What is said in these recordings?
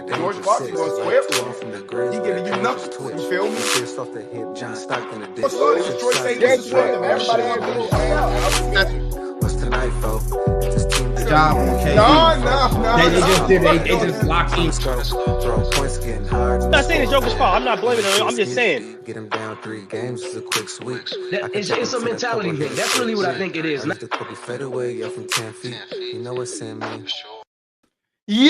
George Fox is gonna swear for him. He giving you numbers. You feel me? What's funny? Detroit St. James swept them. Everybody had a little hangout. What's tonight, folks? Good job, okay. No. They just locked in. I'm not saying it's Joker's fault. I'm not blaming him. I'm just saying. Get him down 3 games is a quick sweep. It's a mentality thing. That's really what I think it is. The Kobe fade away, yo, from 10 feet. You know what's in me. Yo.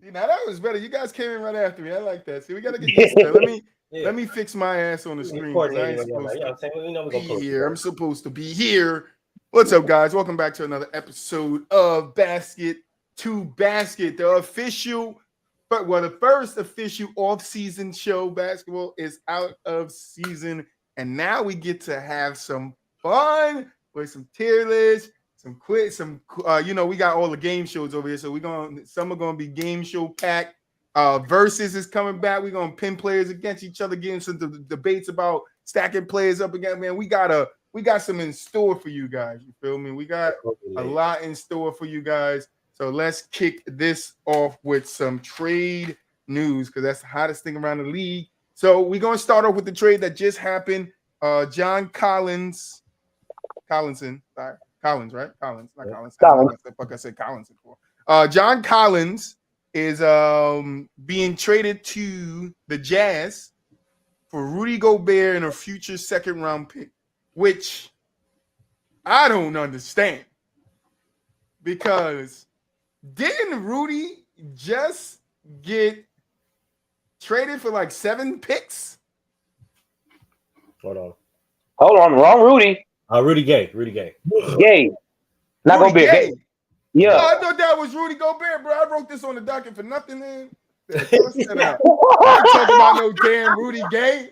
See, now that was better. You guys came in right after me. I like that. See, we gotta get used to that. Let me fix my ass on the screen. I'm supposed to be here. What's up, guys? Welcome back to another episode of Basket to Basket, the first official off-season show. Basketball is out of season, and now we get to have some fun with some tier lists, some quiz, we got all the game shows over here, so some are gonna be game show packed. Versus is coming back. We're gonna pin players against each other, getting some debates about stacking players up again. Man, we got some in store for you guys. You feel me? We got a lot in store for you guys. So let's kick this off with some trade news because that's the hottest thing around the league. So we're gonna start off with the trade that just happened. John Collins, right? Collins, not Collins. What the fuck I said Collins for? John Collins is being traded to the Jazz for Rudy Gobert and a future second-round pick, which I don't understand because didn't Rudy just get traded for like 7 picks? Hold on, wrong Rudy. Rudy Gay. Gay. Not Gobert. Yeah. No, I thought that was Rudy Gobert, bro. I wrote this on the docket for nothing, man. I'm talking about no damn Rudy Gay.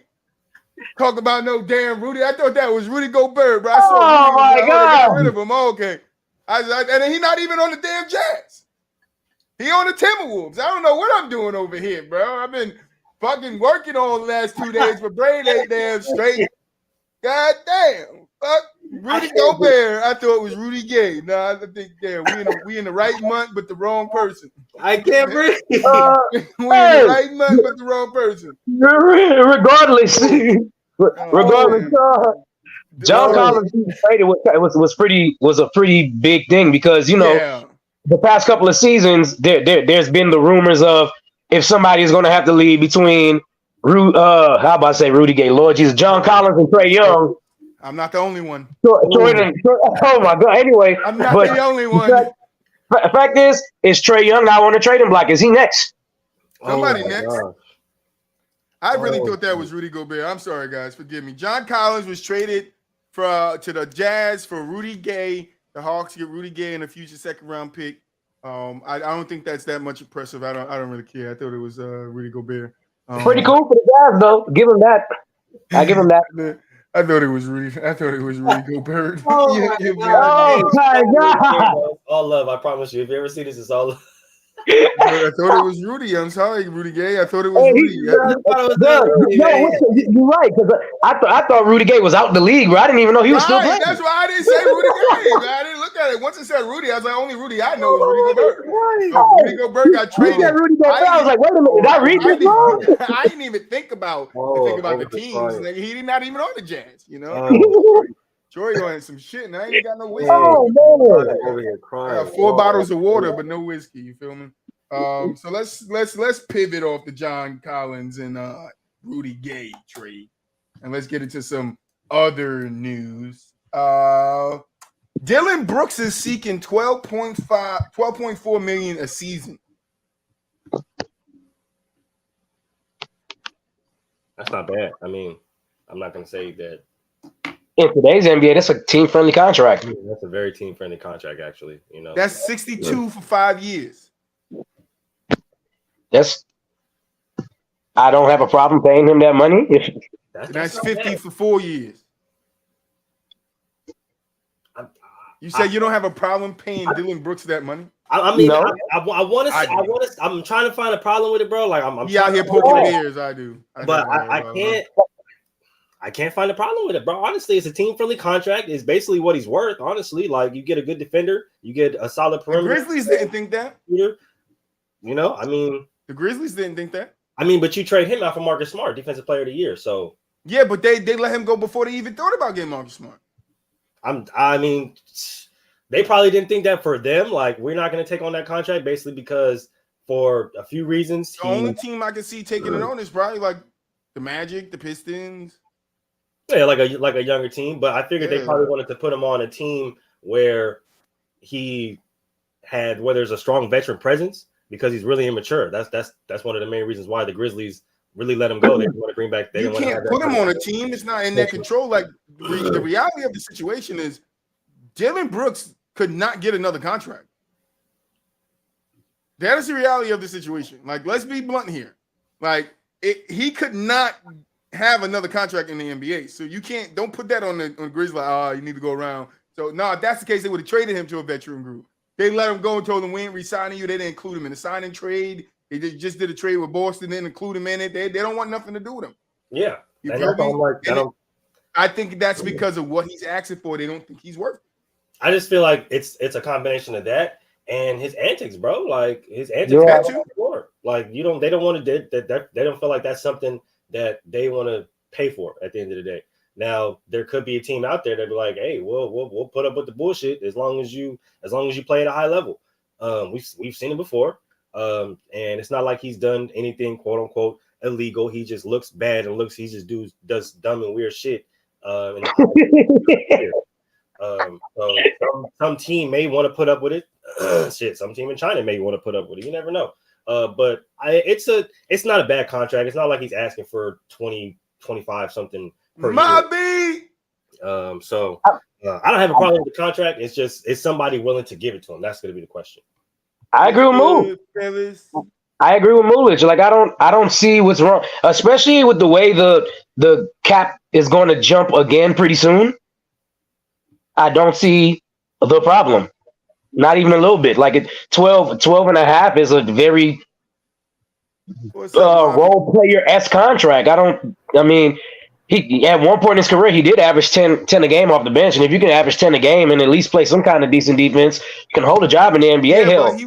Talk about no damn Rudy. I thought that was Rudy Gobert, bro. I saw Rudy. Got rid of him. Oh, okay. And he's not even on the damn Jazz. He on the Timberwolves. I don't know what I'm doing over here, bro. I've been fucking working on the last 2 days, but brain ain't damn straight. God damn. Fuck Rudy Gobert. I thought it was Rudy Gay. No, I think we in the right month, but the wrong person. I can't breathe. We in the right month, but the wrong person. Regardless, John Collins traded was a pretty big thing because the past couple of seasons there's been the rumors of if somebody is going to have to leave between Rudy Gay, Lord Jesus, John Collins and Trae Young. I'm not the only one. Oh my God! Anyway, I'm not the only one. The fact is Trae Young now on the trading block. Is he next? Somebody next. Gosh. I really thought that was Rudy Gobert. I'm sorry, guys. Forgive me. John Collins was traded to the Jazz for Rudy Gay. The Hawks get Rudy Gay and a future second-round pick. I don't think that's that much impressive. I don't really care. I thought it was Rudy Gobert. Pretty cool for the Jazz, though. Give him that. I give him that. I thought it was Rudy Gobert. Oh my God! All love, I promise you. If you ever see this, it's all love. I thought it was Rudy. I'm sorry, Rudy Gay. I thought it was Rudy. You're right, because I thought Rudy Gay was out the league, bro. I didn't even know he was still playing. That's why I didn't say Rudy Gay. I didn't look at it. Once it said Rudy, I was like, only Rudy I know is Rudy Gobert. So Rudy Gobert got traded. Rudy Gobert. I was like, wait a minute, did I read this wrong? I didn't even think about the teams. Like, he's not even on the Jazz, Troy going some shit, and I ain't got no whiskey. Oh, man. I got 4 bottles of water, but no whiskey. You feel me? So let's pivot off the John Collins and Rudy Gay trade, and let's get into some other news. Dylan Brooks is seeking $12.4 million a season. That's not bad. I mean, I'm not going to say that. In today's NBA, that's a team-friendly contract. That's a very team-friendly contract, actually. That's 62 for 5 years. I don't have a problem paying him that money. That's 50 for 4 years. You said you don't have a problem paying Dylan Brooks that money? I mean, no. I want to. I'm trying to find a problem with it, bro. Like I'm out here poking bears. I do. I can't. I can't find a problem with it, bro. Honestly, it's a team-friendly contract. It's basically what he's worth. Honestly, like you get a good defender, you get a solid perimeter. The Grizzlies didn't think that. You know, I mean, the Grizzlies didn't think that. I mean, but you trade him out for Marcus Smart, Defensive Player of the Year. So yeah, but they let him go before they even thought about getting Marcus Smart. I mean, they probably didn't think that for them. Like, we're not going to take on that contract basically because for a few reasons. The only team I can see taking it on is probably like the Magic, the Pistons. Yeah, like a younger team, but I figured they probably wanted to put him on a team where he had where there's a strong veteran presence because he's really immature. That's one of the main reasons why the Grizzlies really let him go. They want to bring back. You can't put him on a team. It's not in their control. Like the reality of the situation is, Dillon Brooks could not get another contract. That is the reality of the situation. Like, let's be blunt here. Like, he could not have another contract in the NBA. So you don't put that on the Grizzlies. Like, you need to go around. So no, if that's the case, they would have traded him to a veteran group. They let him go and told him we ain't re-signing you. They didn't include him in the signing trade. They just did a trade with Boston, didn't include him in it. They don't want nothing to do with him. Yeah. You feel me? I think that's because of what he's asking for. They don't think he's worth it. I just feel like it's a combination of that and his antics, bro. Like his antics. Yeah. Like they don't want to they don't feel like that's something that they want to pay for at the end of the day. Now there could be a team out there that be like, hey, we'll put up with the bullshit as long as you play at a high level. We've seen it before. And it's not like he's done anything quote unquote illegal. He just looks bad and he just does dumb and weird shit. So some team may want to put up with it. Some team in China may want to put up with it. You never know. But it's not a bad contract. It's not like he's asking for 20, 25 something per year. So I don't have a problem with the contract. It's just is somebody willing to give it to him? That's going to be the question. I agree with Mool. I agree with Moolich. Like I don't see what's wrong, especially with the way the cap is going to jump again pretty soon. I don't see the problem. Not even a little bit. Like 12 and a half is a very role player-esque contract. He at one point in his career, he did average 10 a game off the bench. And if you can average 10 a game and at least play some kind of decent defense, you can hold a job in the NBA. But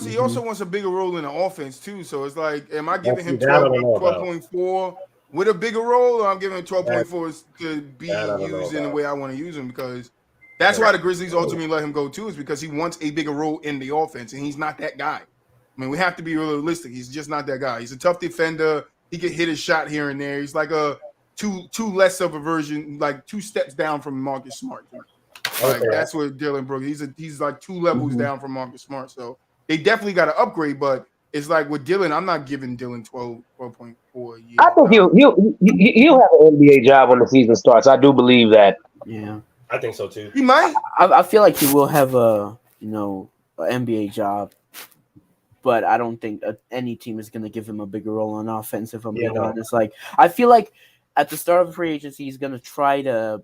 he also wants a bigger role in the offense too. So it's like, am I giving him 12.4 with a bigger role, or I'm giving him 12.4 to be used in the way I want to use him? Because that's why the Grizzlies ultimately let him go too, is because he wants a bigger role in the offense, and he's not that guy. I mean, we have to be realistic. He's just not that guy. He's a tough defender. He can hit his shot here and there. He's like a two less of a version, like 2 steps down from Marcus Smart. Like that's what Dillon Brooks. He's like 2 levels down from Marcus Smart. So they definitely got to upgrade. But it's like with Dillon, I'm not giving Dillon 12.4 a year. I think he'll have an NBA job when the season starts. I do believe that. Yeah, I think so too. He might. I feel like he will have an NBA job. But I don't think any team is going to give him a bigger role on offense, if I'm being honest. Like, I feel like at the start of free agency, he's going to try to,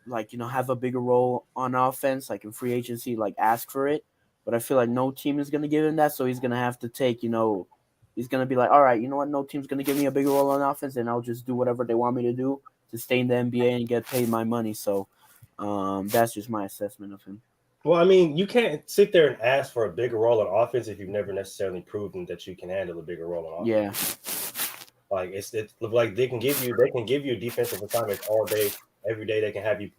have a bigger role on offense, like in free agency, ask for it. But I feel like no team is going to give him that, so he's going to have to take, he's going to be like, all right, you know what, no team's going to give me a bigger role on offense, and I'll just do whatever they want me to do to stay in the NBA and get paid my money. So that's just my assessment of him. Well, I mean, you can't sit there and ask for a bigger role on offense if you've never necessarily proven that you can handle a bigger role on offense. Yeah. Like it's like they can give you defensive assignments all day, every day. They can have you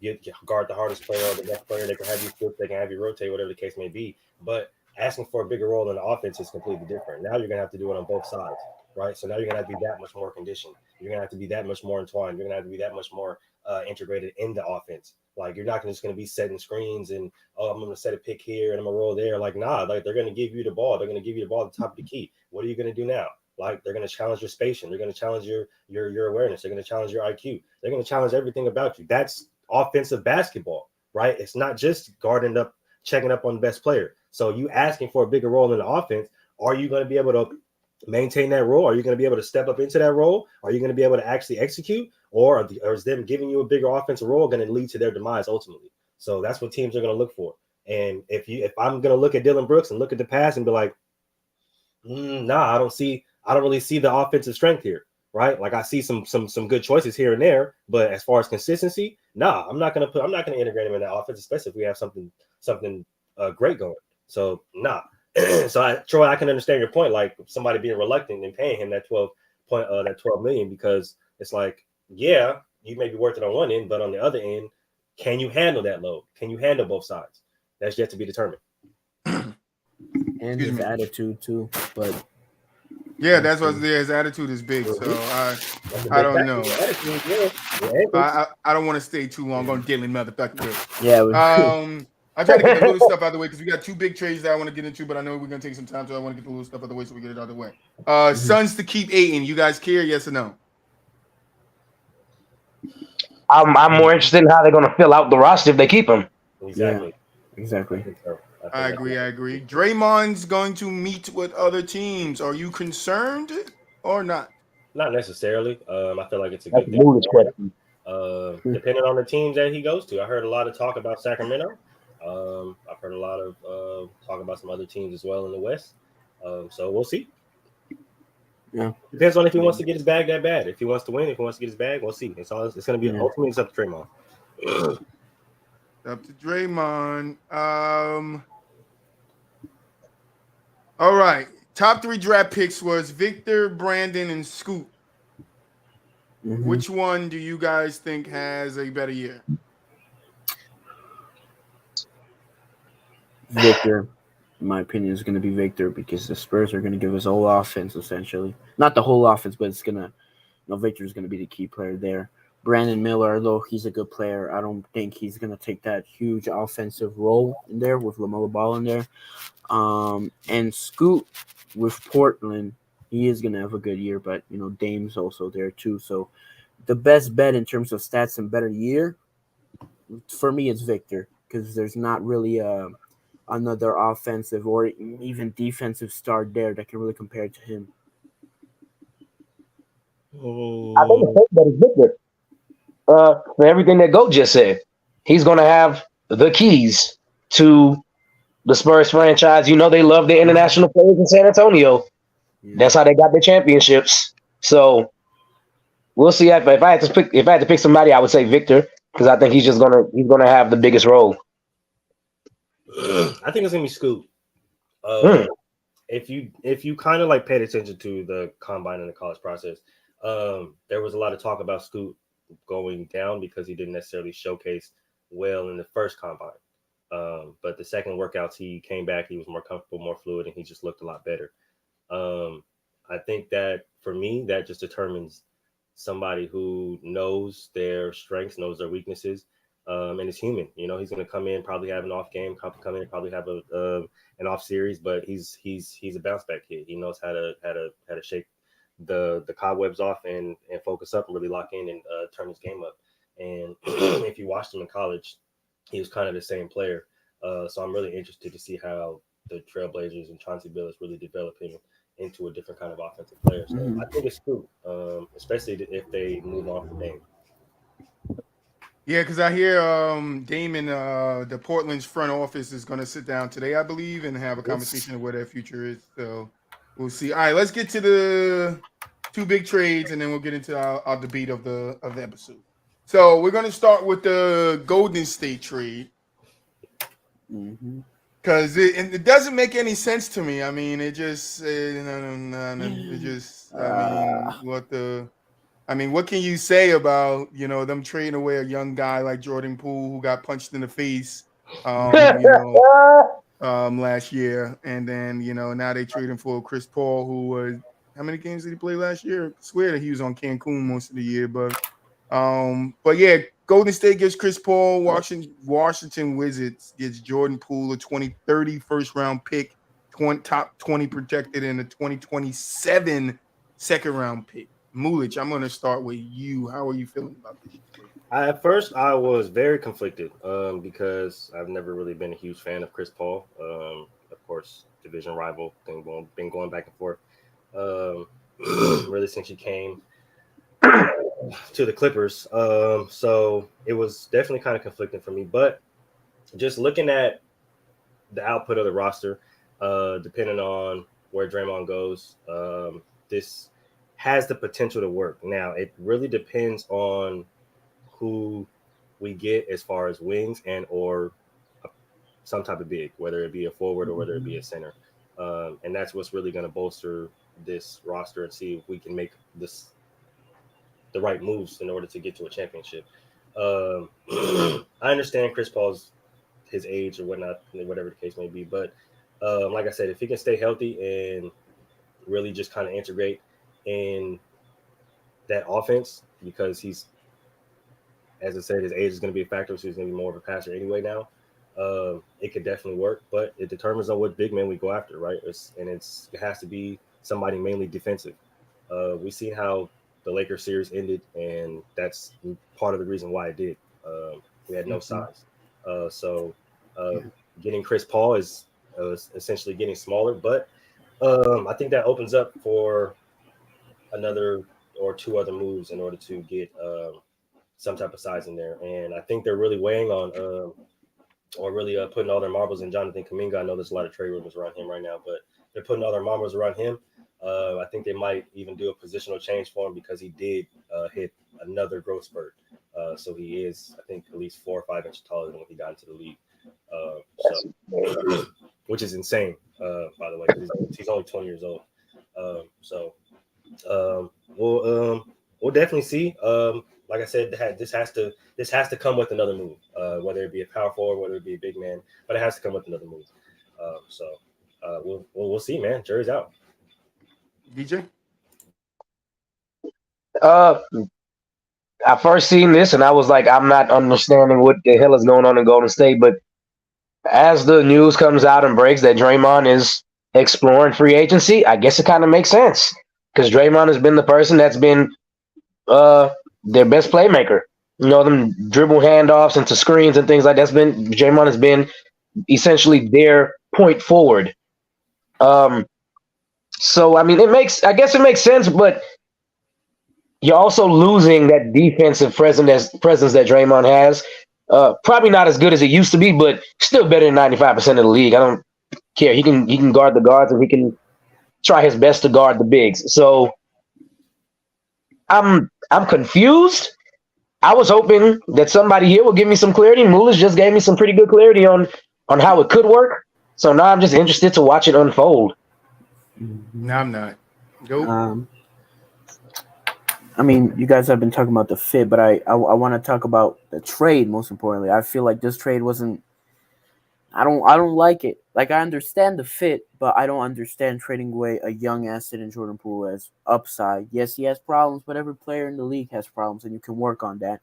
guard the hardest player or the best player. They can have you flip. They can have you rotate, whatever the case may be. But asking for a bigger role in the offense is completely different. Now you're gonna have to do it on both sides, right? So now you're gonna have to be that much more conditioned. You're gonna have to be that much more entwined. You're gonna have to be that much more integrated in the offense. Like you're not just going to be setting screens and I'm going to set a pick here and I'm going to roll there. Like like they're going to give you the ball. They're going to give you the ball at the top of the key. What are you going to do now? Like they're going to challenge your spacing. They're going to challenge your awareness. They're going to challenge your IQ. They're going to challenge everything about you. That's offensive basketball, right? It's not just guarding up, checking up on the best player. So you asking for a bigger role in the offense. Are you going to be able to maintain that role? Are you going to be able to step up into that role? Are you going to be able to actually execute? Or is them giving you a bigger offensive role going to lead to their demise ultimately? So that's what teams are going to look for. And if I'm going to look at Dillon Brooks and look at the pass and be like, I don't really see the offensive strength here. right? Like I see some good choices here and there, but as far as consistency, I'm not gonna integrate him in that offense, especially if we have something great going. So Troy, I can understand your point, like somebody being reluctant and paying him that 12 million, because it's like, yeah, you may be worth it on one end, but on the other end, can you handle that load? Can you handle both sides? That's yet to be determined. And his attitude too, but yeah, that's what his attitude is big. So I don't know. I don't want to stay too long on Dylan motherfucker. Yeah. I try to get the little stuff out of the way because we got two big trades that I want to get into, but I know we're gonna take some time, so I want to get the little stuff out of the way so we get it out of the way. Suns to keep Ayton. You guys care? Yes or no? I'm more interested in how they're going to fill out the roster if they keep him. Exactly. Yeah, exactly. I agree. Draymond's going to meet with other teams. Are you concerned or not? Not necessarily. I feel like it's a good thing. Depending on the teams that he goes to. I heard a lot of talk about Sacramento. I've heard a lot of talk about some other teams as well in the West. So we'll see. Yeah. Depends on if he wants to get his bag that bad. If he wants to win, if he wants to get his bag, we'll see. It's going to be ultimately it's up to Draymond. Up to Draymond. All right. Top 3 draft picks was Victor, Brandon, and Scoot. Mm-hmm. Which one do you guys think has a better year? Victor, in my opinion, is going to be Victor because the Spurs are going to give us whole offense, essentially. Not the whole offense, but it's going to, Victor is going to be the key player there. Brandon Miller, although he's a good player, I don't think he's going to take that huge offensive role in there with LaMelo Ball in there. And Scoot with Portland, he is going to have a good year, but, Dame's also there too. So the best bet in terms of stats and better year, for me, it's Victor because there's not really another offensive or even defensive star there that can really compare to him. I think the best bet is Victor. For everything that Goat just said, he's going to have the keys to the Spurs franchise. They love the international players in San Antonio. Yeah. That's how they got their championships. So we'll see. If I had to pick somebody, I would say Victor because I think he's gonna have the biggest role. I think it's gonna be Scoot. If you kind of like paid attention to the combine and the college process, there was a lot of talk about Scoot going down because he didn't necessarily showcase well in the first combine. But the second workouts, he came back, he was more comfortable, more fluid, and he just looked a lot better. I think that for me, that just determines somebody who knows their strengths, knows their weaknesses, and is human. He's going to come in, probably have an off game, probably have an off series, but he's a bounce back kid. He knows how to shake the cobwebs off and focus up and really lock in and turn his game up. And if you watched him in college, he was kind of the same player. So I'm really interested to see how the Trailblazers and Chauncey Billups really develop him into a different kind of offensive player. So I think it's cool, especially if they move on from Dame. Yeah, because I hear Damon, the Portland's front office is going to sit down today, I believe, and have a conversation of where their future is. So we'll see. All right, let's get to the 2 big trades, and then we'll get into our debate of the episode. So we're going to start with the Golden State trade. Because it doesn't make any sense to me. I mean, it just what can you say about them trading away a young guy like Jordan Poole who got punched in the face last year, and then now they trade him for Chris Paul, who was how many games did he play last year? I swear that he was on Cancun most of the year, but yeah, Golden State gets Chris Paul. Washington Wizards gets Jordan Poole, a 2030 first-round pick, top 20 projected, in a 2027 second-round pick. Mulich, I'm going to start with you. How are you feeling about this? At first, I was very conflicted because I've never really been a huge fan of Chris Paul. Of course, division rival, been going back and forth really since he came to the Clippers. So it was definitely kind of conflicting for me. But just looking at the output of the roster, depending on where Draymond goes, this has the potential to work. Now, it really depends on who we get as far as wings and or some type of big, whether it be a forward or whether it be a center. And that's what's really going to bolster this roster and see if we can make the right moves in order to get to a championship. I understand Chris Paul's his age or whatnot, whatever the case may be, but like I said, if he can stay healthy and really just kind of integrate in that offense, because he's, as I said, his age is going to be a factor, so he's going to be more of a passer anyway now. It could definitely work, but it determines on what big man we go after, right? It has to be somebody mainly defensive. We see how the Lakers series ended, and that's part of the reason why it did. We had no size. So getting Chris Paul is essentially getting smaller, but I think that opens up for another or two other moves in order to get some type of size in there. And I think they're really weighing on or really putting all their marbles in Jonathan Kuminga. I know there's a lot of trade rumors around him right now, but they're putting all their marbles around him. I think they might even do a positional change for him because he did hit another growth spurt. So he is, I think, at least 4 or 5 inches taller than when he got into the league. Which is insane, by the way. He's only 20 years old. We'll definitely see. Like I said, this has to come with another move, whether it be a power forward, whether it be a big man, but it has to come with another move. We'll see, man. Jury's out. DJ? I first seen this and I was like, I'm not understanding what the hell is going on in Golden State. But as the news comes out and breaks that Draymond is exploring free agency, I guess it kind of makes sense because Draymond has been the person that's been their best playmaker. You know, them dribble handoffs into screens and things like that's been Draymond has been essentially their point forward. So I mean, I guess it makes sense, but you're also losing that defensive presence that Draymond has. Probably not as good as it used to be, but still better than 95% of the league. I don't care. He can guard the guards and he can try his best to guard the bigs. So I'm confused. I was hoping that somebody here will give me some clarity. Mullah's just gave me some pretty good clarity on how it could work. So now I'm just interested to watch it unfold. No, I'm not. Go. I mean, you guys have been talking about the fit, but I want to talk about the trade. Most importantly, I feel like this trade wasn't. I don't like it. Like I understand the fit, but I don't understand trading away a young asset in Jordan Poole as upside. Yes, he has problems, but every player in the league has problems, and you can work on that.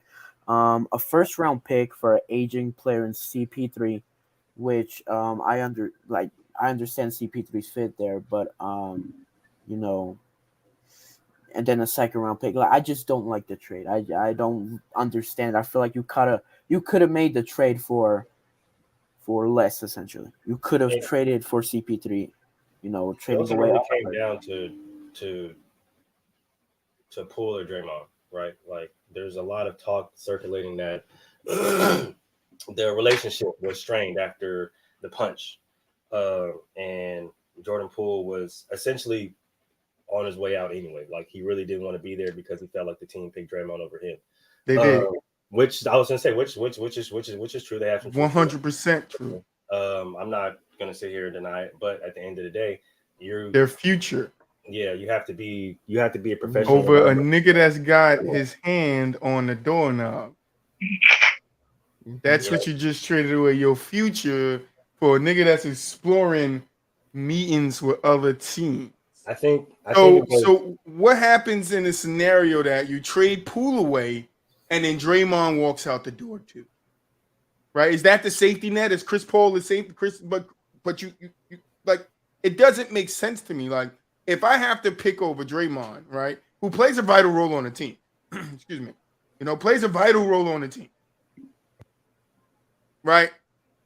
A first-round pick for an aging player in CP3, which I understand CP3's fit there, but you know. And then a second-round pick. Like I just don't like the trade. I don't understand. I feel like you could have made the trade for less. Essentially, you could have traded for CP3. You know, trading away. It came down to Poole or Draymond, right? Like, there's a lot of talk circulating that the relationship was strained after the punch, and Jordan Poole was essentially on his way out anyway. Like he really didn't want to be there because he felt like the team picked Draymond over him. They did. Which I was gonna say, which is true. They have some 100% true. I'm not gonna sit here and deny it, but at the end of the day, their future. Yeah, you have to be a professional over a nigga that's got his hand on the doorknob. That's what you just traded away your future for a nigga that's exploring meetings with other teams. I think so what happens in a scenario that you trade Poole away and then Draymond walks out the door too? Right? Is that the safety net? Is Chris Paul the safety? But you like it doesn't make sense to me. Like if I have to pick over Draymond, right, who plays a vital role on the team, excuse me, plays a vital role on the team, right?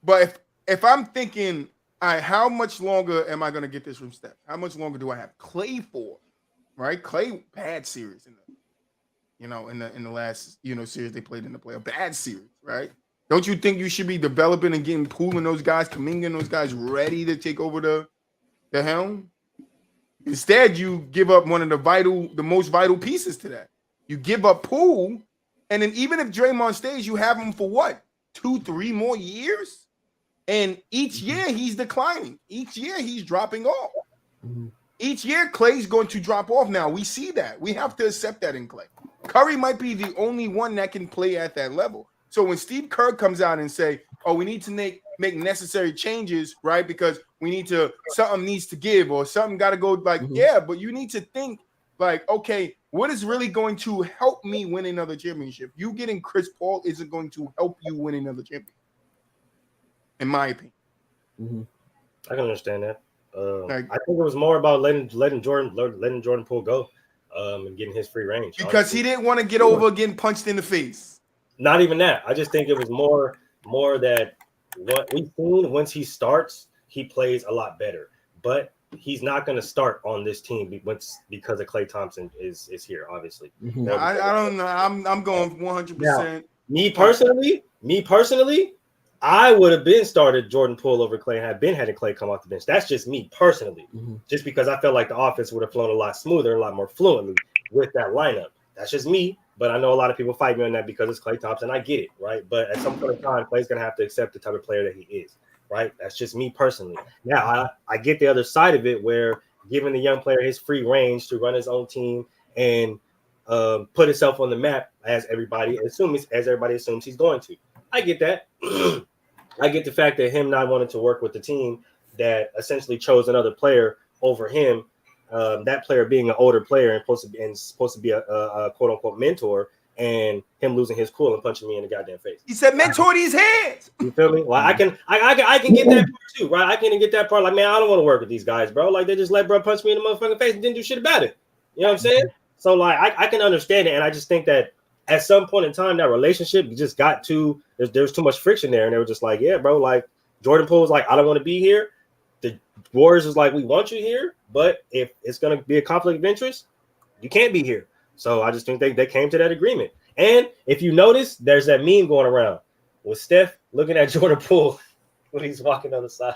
But if I'm thinking, all right, how much longer am I going to get this from Steph? How much longer do I have Clay for? Right? Clay, bad series in the last, series they played in the playoff. Bad series, right? Don't you think you should be developing and getting Poole and those guys, Kuminga and those guys ready to take over the helm? Instead, you give up one of the most vital pieces to that. You give up Poole, and then even if Draymond stays, you have him for what? 2-3 more years? And each year he's declining. Each year he's dropping off. Each year Clay's going to drop off now. We see that. We have to accept that in Clay. Curry might be the only one that can play at that level. So when Steve Kerr comes out and say, oh, we need to make necessary changes, right? Because something needs to give or something got to go yeah, but you need to think like, okay, what is really going to help me win another championship? You getting Chris Paul isn't going to help you win another championship, in my opinion. I can understand that. I think it was more about letting Jordan Poole go and getting his free range. Because honestly. he didn't want to get over getting punched in the face. Not even that. I just think it was more that what we've seen once he starts, he plays a lot better. But he's not going to start on this team because of Klay Thompson is here, obviously. No, I don't know. I'm going 100%. Me personally, I would have been started Jordan Poole over Klay had Klay come off the bench. That's just me personally, just because I felt like the offense would have flown a lot smoother, a lot more fluently with that lineup. That's just me, but I know a lot of people fight me on that because it's Klay Thompson. I get it, right? But at some point in time, Klay's going to have to accept the type of player that he is, right? That's just me personally. Now, I get the other side of it where giving the young player his free range to run his own team and put himself on the map as everybody assumes he's going to. I get that. I get the fact that him not wanting to work with the team that essentially chose another player over him, that player being an older player and supposed to be a quote unquote mentor, and him losing his cool and punching me in the goddamn face. He said, "Mentor these hands." You feel me? Well, I can get that part too, right? I can get that part. Like, man, I don't want to work with these guys, bro. Like, they just let bro punch me in the motherfucking face and didn't do shit about it. You know what I'm saying? So, like, I can understand it, and I just think that at some point in time, that relationship just got too there's too much friction there, and they were just like, yeah, bro. Like, Jordan Poole was like, I don't want to be here. The Warriors was like, we want you here, but if it's gonna be a conflict of interest, you can't be here. So I just think they came to that agreement. And if you notice, there's that meme going around with Steph looking at Jordan Poole when he's walking on the side.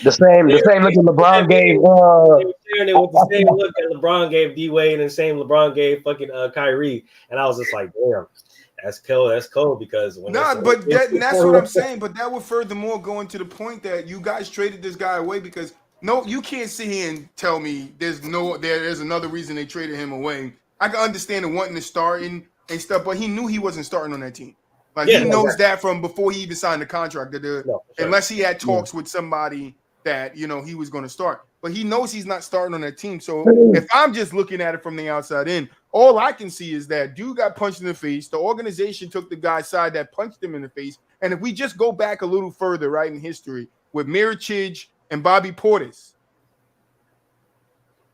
The same look that LeBron gave. They were sharing it with the same look that LeBron gave D-Wade and the same LeBron gave fucking Kyrie. And I was just like, damn, that's cold. That's cold because when that's what I'm saying. But that would furthermore go into the point that you guys traded this guy away because no, you can't sit here and tell me there's another reason they traded him away. I can understand him wanting to start and stuff, but he knew he wasn't starting on that team. Like he knows that from before he even signed the contract. Unless he had talks with somebody that he was going to start, but he knows he's not starting on that team. So if I'm just looking at it from the outside in, all I can see is that dude got punched in the face. The organization took the guy's side that punched him in the face. And if we just go back a little further, right in history with Mirotic and Bobby Portis,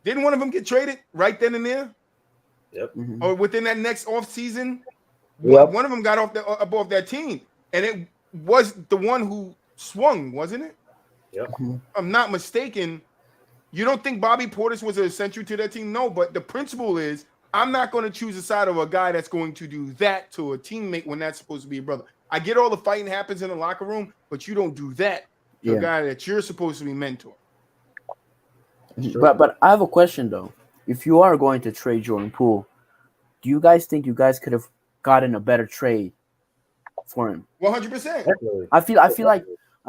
didn't one of them get traded right then and there? Yep. Or within that next offseason? One of them got above that team, and it was the one who swung, wasn't it? Yep. I'm not mistaken. You don't think Bobby Portis was essential to that team? No, but the principle is I'm not going to choose the side of a guy that's going to do that to a teammate when that's supposed to be a brother. I get all the fighting happens in the locker room, but you don't do that to a guy that you're supposed to be mentor. But I have a question though. If you are going to trade Jordan Poole, do you guys think you guys could have gotten a better trade for him? 100%. I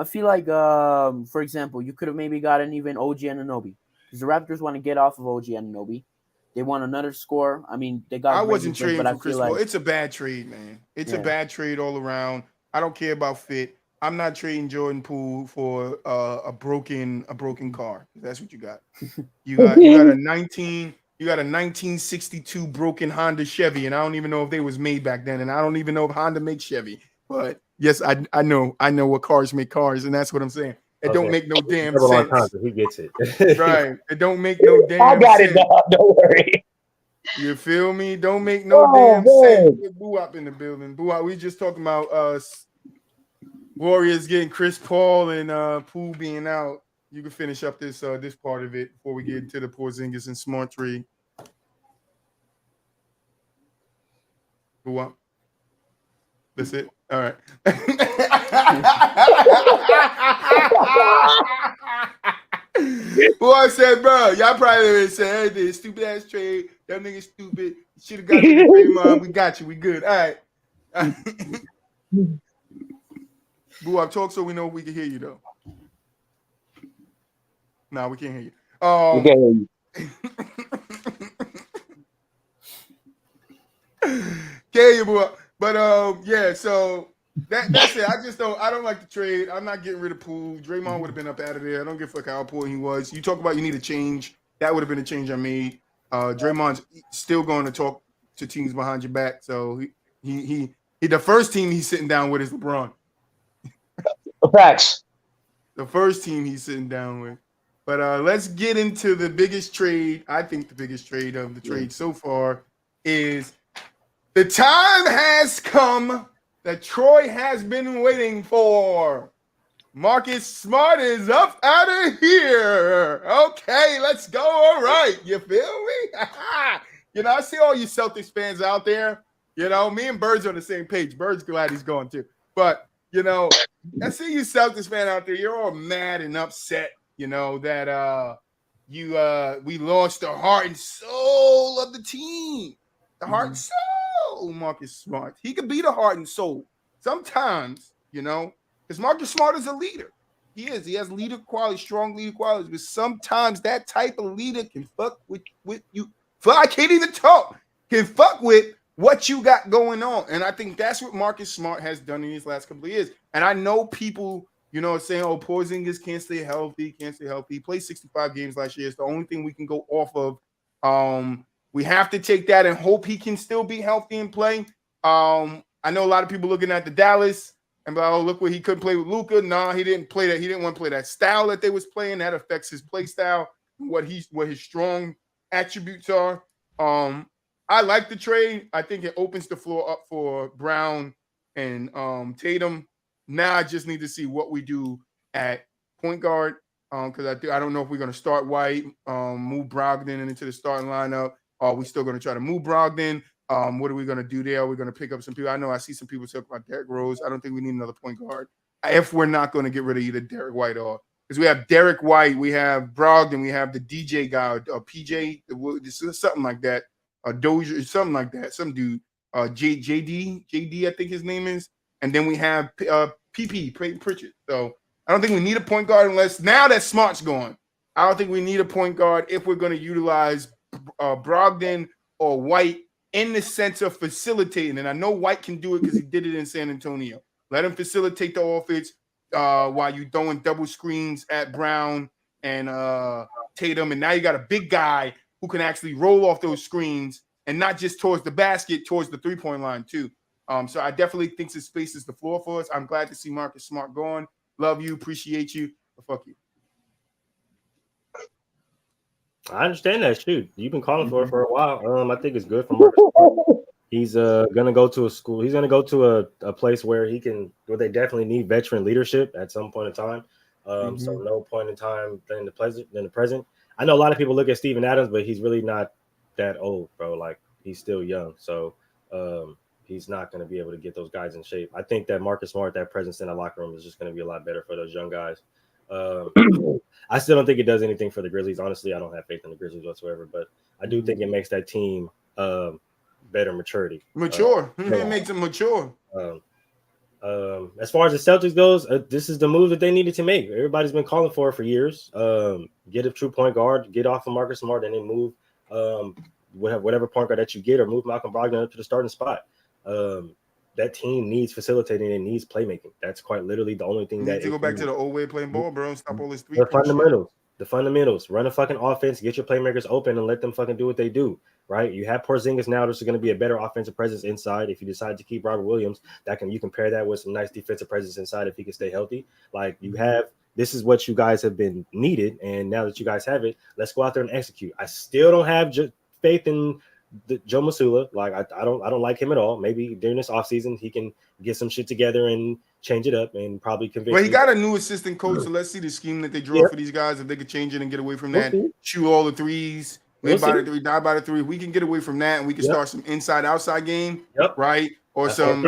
feel like for example, you could have maybe gotten even OG Anunoby because the Raptors want to get off of OG Anunoby. They want another score. I mean, they got. I wasn't trading for Chris Paul. It's a bad trade, man. It's a bad trade all around. I don't care about fit. I'm not trading Jordan Poole for a broken car. That's what you got. You got a 1962 broken Honda Chevy, and I don't even know if they was made back then, and I don't even know if Honda makes Chevy. But yes, I know what cars make cars, and that's what I'm saying. It don't make no damn sense. Time, so he gets it. Right. It don't make no damn sense. I got it, dog. Don't worry. You feel me? Don't make no damn sense. Boo up in the building. Boo up. We just talking about Warriors getting Chris Paul and Poole being out. You can finish up this part of it before we get into the Porzingis and Smart trade. Boo up. That's it. All right. Boy, I said, bro, y'all probably said, hey, this stupid ass trade. That nigga stupid. Should have got nigga Draymond. We got you. We good. All right. Boo, I've talked so we know we can hear you though. No, we can't hear you. We can't hear you. Can't you, boo. But yeah. So that's it. I don't like the trade. I'm not getting rid of Poole. Draymond would have been up out of there. I don't give a fuck how important he was. You talk about you need a change. That would have been a change I made. Draymond's still going to talk to teams behind your back. So he the first team he's sitting down with is LeBron. Facts. The first team he's sitting down with. But let's get into the biggest trade. I think the biggest trade of the trade so far is the time has come that Troy has been waiting for. Marcus Smart is up out of here. Okay, let's go. All right. You feel me? I see all you Celtics fans out there. Me and Bird's on the same page. Bird's glad he's going too. But, I see you Celtics fan out there. You're all mad and upset, that we lost the heart and soul of the team. The heart and soul, Marcus Smart. He could be the heart and soul. Sometimes, because Marcus Smart is a leader. He is. He has leader qualities, strong leader qualities. But sometimes that type of leader can fuck with you. I can't even talk. Can fuck with what you got going on. And I think that's what Marcus Smart has done in these last couple of years. And I know people, saying, oh, Porzingis can't stay healthy. He played 65 games last year. It's the only thing we can go off of. We have to take that and hope he can still be healthy and play. I know a lot of people looking at the Dallas and be like, oh, look what he couldn't play with Luka. No, he didn't play that. He didn't want to play that style that they was playing. That affects his play style, what his strong attributes are. I like the trade. I think it opens the floor up for Brown and Tatum. Now I just need to see what we do at point guard because I don't know if we're going to start White, move Brogdon into the starting lineup. Are we still going to try to move Brogdon? What are we going to do there? Are we going to pick up some people? I know I see some people talk about Derrick Rose. I don't think we need another point guard if we're not going to get rid of either Derrick White or because we have Derrick White, we have Brogdon, we have the DJ guy, PJ, something like that. Dozier, something like that, some dude, JD, I think his name is, and then we have PP, Peyton Pritchard. So I don't think we need a point guard unless now that Smart's gone. I don't think we need a point guard if we're going to utilize Brogdon or White in the sense of facilitating. And I know White can do it because he did it in San Antonio. Let him facilitate the offense while you're throwing double screens at Brown and Tatum, and now you got a big guy who can actually roll off those screens and not just towards the basket, towards the three-point line too. So I definitely think this space is the floor for us. I'm glad to see Marcus Smart going. Love you, appreciate you, but fuck you. I understand that. Shoot, you've been calling for it for a while. I think it's good for Marcus Smart. He's gonna go to a school. He's gonna go to a place where they definitely need veteran leadership at some point in time. So no point in time than the present. I know a lot of people look at Steven Adams, but he's really not that old, bro. Like he's still young, so he's not going to be able to get those guys in shape. I think that Marcus Smart, that presence in the locker room, is just going to be a lot better for those young guys. I still don't think it does anything for the Grizzlies. Honestly, I don't have faith in the Grizzlies whatsoever, but I do think it makes that team better maturity. Mature. It makes them mature. As far as the Celtics goes, this is the move that they needed to make. Everybody's been calling for it for years. Get a true point guard, get off of Marcus Smart, and then move whatever point guard that you get, or move Malcolm Brogdon up to the starting spot. That team needs facilitating and needs playmaking. That's quite literally the only thing. You need to go back to the old way of playing ball, bro. Stop all this three. The fundamentals. Run a fucking offense, get your playmakers open, and let them fucking do what they do. Right? You have Porzingis now. This is going to be a better offensive presence inside. If you decide to keep Robert Williams, you can pair that with some nice defensive presence inside if he can stay healthy. Like you have, this is what you guys have been needed, and now that you guys have it, let's go out there and execute. I still don't have faith in Joe Mazzulla. Like I don't like him at all. Maybe during this offseason he can get some shit together and change it up and probably convince. Well, he got a new assistant coach, so let's see the scheme that they draw for these guys. If they could change it and get away from that, shoot all the threes. Die by the three. We can get away from that, and we can start some inside-outside game, right? Or some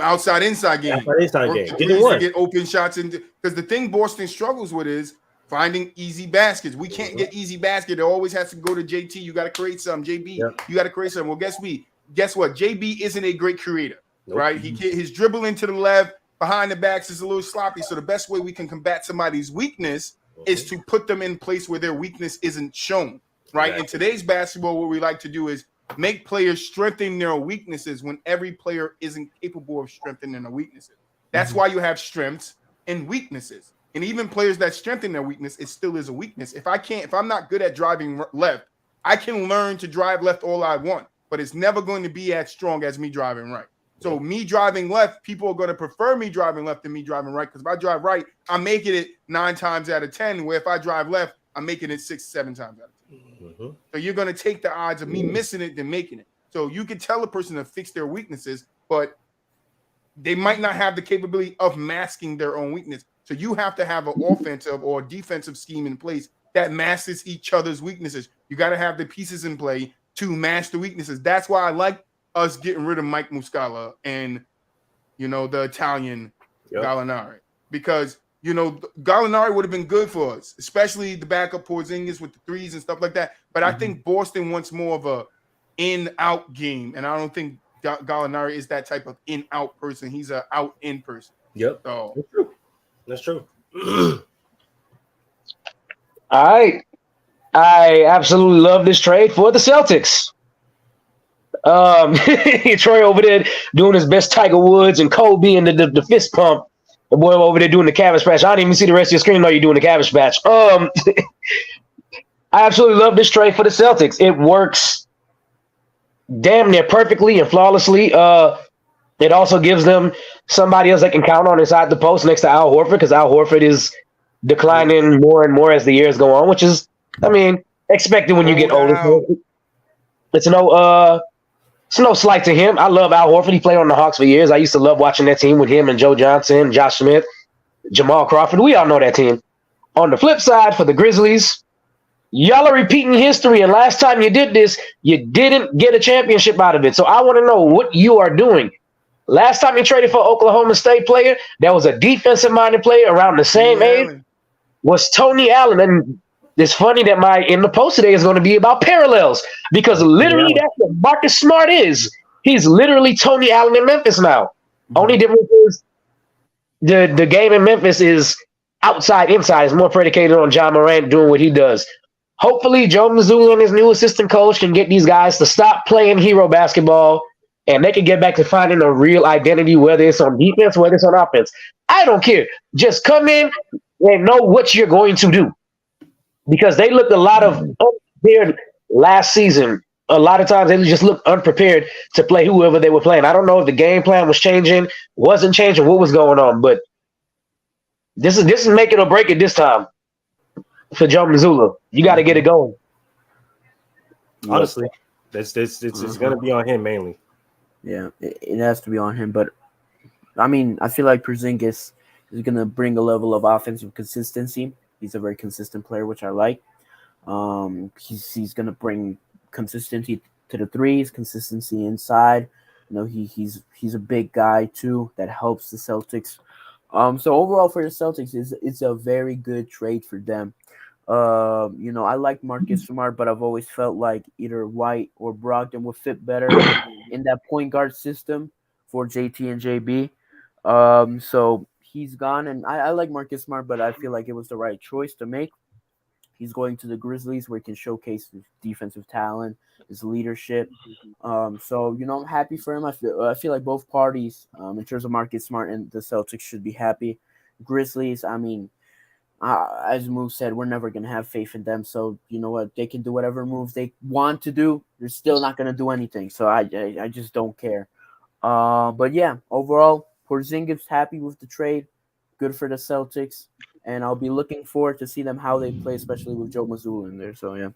outside-inside game. Get open shots in. Because the thing Boston struggles with is finding easy baskets. We can't get easy basket. It always has to go to JT. You got to create some. JB, you got to create some. Well, guess what? JB isn't a great creator, right? His dribbling to the left, behind the backs is a little sloppy. So the best way we can combat somebody's weakness is to put them in place where their weakness isn't shown, right? In today's basketball, what we like to do is make players strengthen their weaknesses when every player isn't capable of strengthening their weaknesses. That's why you have strengths and weaknesses. And even players that strengthen their weakness, it still is a weakness. If I'm not good at driving left, I can learn to drive left all I want, but it's never going to be as strong as me driving right. So me driving left, people are going to prefer me driving left than me driving right. Because if I drive right, I'm making it 9 times out of 10. Where if I drive left, I'm making it 6, 7 times out of 10. So you're going to take the odds of me missing it than making it. So you can tell a person to fix their weaknesses, but they might not have the capability of masking their own weakness. So you have to have an offensive or defensive scheme in place that masks each other's weaknesses. You got to have the pieces in play to mask the weaknesses. That's why I like us getting rid of Mike Muscala and, the Italian Gallinari. Because, Gallinari would have been good for us, especially the backup Porzingis with the threes and stuff like that. But I think Boston wants more of a in-out game. And I don't think Gallinari is that type of in-out person. He's an out-in person. Yep. So that's true. All right. I absolutely love this trade for the Celtics. Troy over there doing his best Tiger Woods and Kobe and the fist pump. The boy over there doing the cabbage patch. I didn't even see the rest of your screen. No, you're doing the cabbage patch. I absolutely love this trade for the Celtics. It works damn near perfectly and flawlessly. It also gives them somebody else they can count on inside the post next to Al Horford, because Al Horford is declining more and more as the years go on, which is, expected when you get older. It's no slight to him. I love Al Horford. He played on the Hawks for years. I used to love watching that team with him and Joe Johnson, Josh Smith, Jamal Crawford. We all know that team. On the flip side, for the Grizzlies, y'all are repeating history, and last time you did this, you didn't get a championship out of it. So I want to know what you are doing. Last time you traded for Oklahoma State player, that was a defensive-minded player around the same age, was Tony Allen. And it's funny that in the post today is going to be about parallels, because literally that's what Marcus Smart is. He's literally Tony Allen in Memphis now. Only difference is the game in Memphis is inside. It's more predicated on John Morant doing what he does. Hopefully, Joe Mazzulla and his new assistant coach can get these guys to stop playing hero basketball, and they can get back to finding a real identity, whether it's on defense, whether it's on offense. I don't care. Just come in and know what you're going to do. Because they looked a lot of unprepared last season. A lot of times they just looked unprepared to play whoever they were playing. I don't know if the game plan was changing, wasn't changing, what was going on, but this is make it or break it this time for Joe Mazzulla. You got to get it going. Honestly, it's going to be on him mainly. Yeah, it has to be on him. But, I feel like Porzingis is going to bring a level of offensive consistency. He's a very consistent player, which I like. He's going to bring consistency to the threes, consistency inside. He's a big guy too that helps the Celtics. So overall for the Celtics, it's a very good trade for them. I like Marcus Smart, but I've always felt like either White or Brogdon would fit better in that point guard system for JT and JB. So he's gone, and I like Marcus Smart, but I feel like it was the right choice to make. He's going to the Grizzlies where he can showcase his defensive talent, his leadership. So I'm happy for him. I feel like both parties, in terms of Marcus Smart and the Celtics, should be happy. Grizzlies, as Moose said, we're never going to have faith in them. So you know what? They can do whatever moves they want to do. They're still not going to do anything. So I just don't care. But yeah, overall, Porzingis happy with the trade. Good for the Celtics. And I'll be looking forward to see them how they play, especially with Joe Mazzulla in there. So, yeah.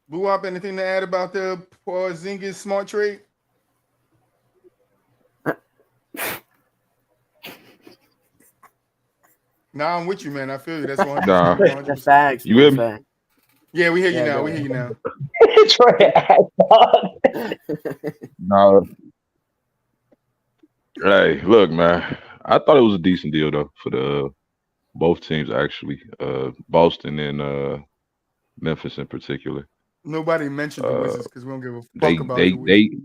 Blue Up, anything to add about the Porzingis Smart trade? Nah, I'm with you, man. I feel you. That's 100%. Nah. 100%. That's facts. You hear me? Yeah, we hear you now. We hear you now. No. Hey, look, man. I thought it was a decent deal though for both teams actually. Boston and Memphis in particular. Nobody mentioned the Uh, Wizards because we don't give a they fuck about they the Wizards. they.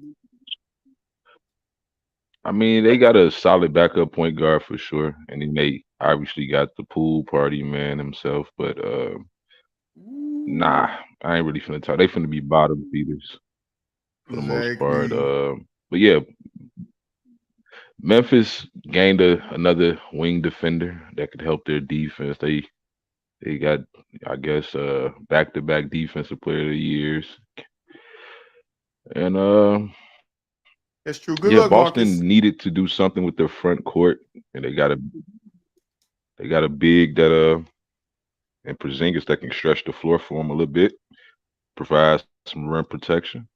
I mean, they got a solid backup point guard for sure, and then they obviously got the pool party man himself. But nah, I ain't really finna talk. They finna be bottom feeders for the most part. Exactly. But yeah, Memphis gained another wing defender that could help their defense. They got, I guess, back-to-back defensive player of the years, and That's true. Good yeah, luck, Marcus. Boston needed to do something with their front court, and they got a big that and Porzingis that can stretch the floor for them a little bit, provide some rim protection.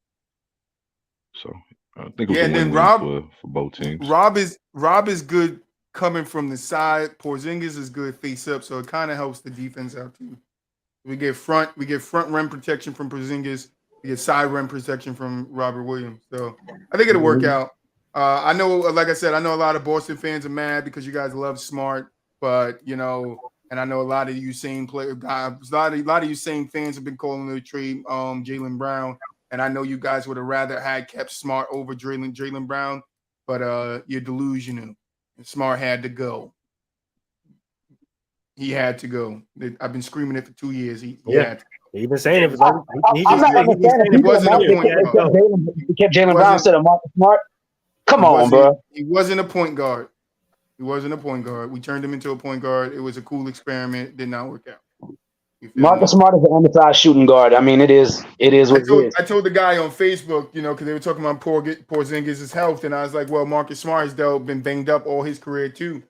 So I think it was Yeah, a and then win-win for both teams. Rob is good coming from the side. Porzingis is good face up, so it kind of helps the defense out too. We get front rim protection from Porzingis. We get side rim protection from Robert Williams. So I think it'll work out. I know, like I said, I know a lot of Boston fans are mad because you guys love Smart, but you know, and I know a lot of you same player guys, a lot of you same fans have been calling the trade Jaylen Brown, and I know you guys would have rather had kept Smart over Jaylen Brown, but you're delusional. Smart had to go. He had to go. I've been screaming it for 2 years. He had to. He's been saying it. I'm not understanding. He wasn't a point guard. He kept Jaylen Brown instead of Marcus Smart. Come on, bro. He wasn't a point guard. He wasn't a point guard. We turned him into a point guard. It was a cool experiment. Did not work out. Marcus Smart is an undersized shooting guard. I mean, it is what it is. I told the guy on Facebook, you know, because they were talking about Porzingis' health, and I was like, well, Marcus Smart has been banged up all his career too.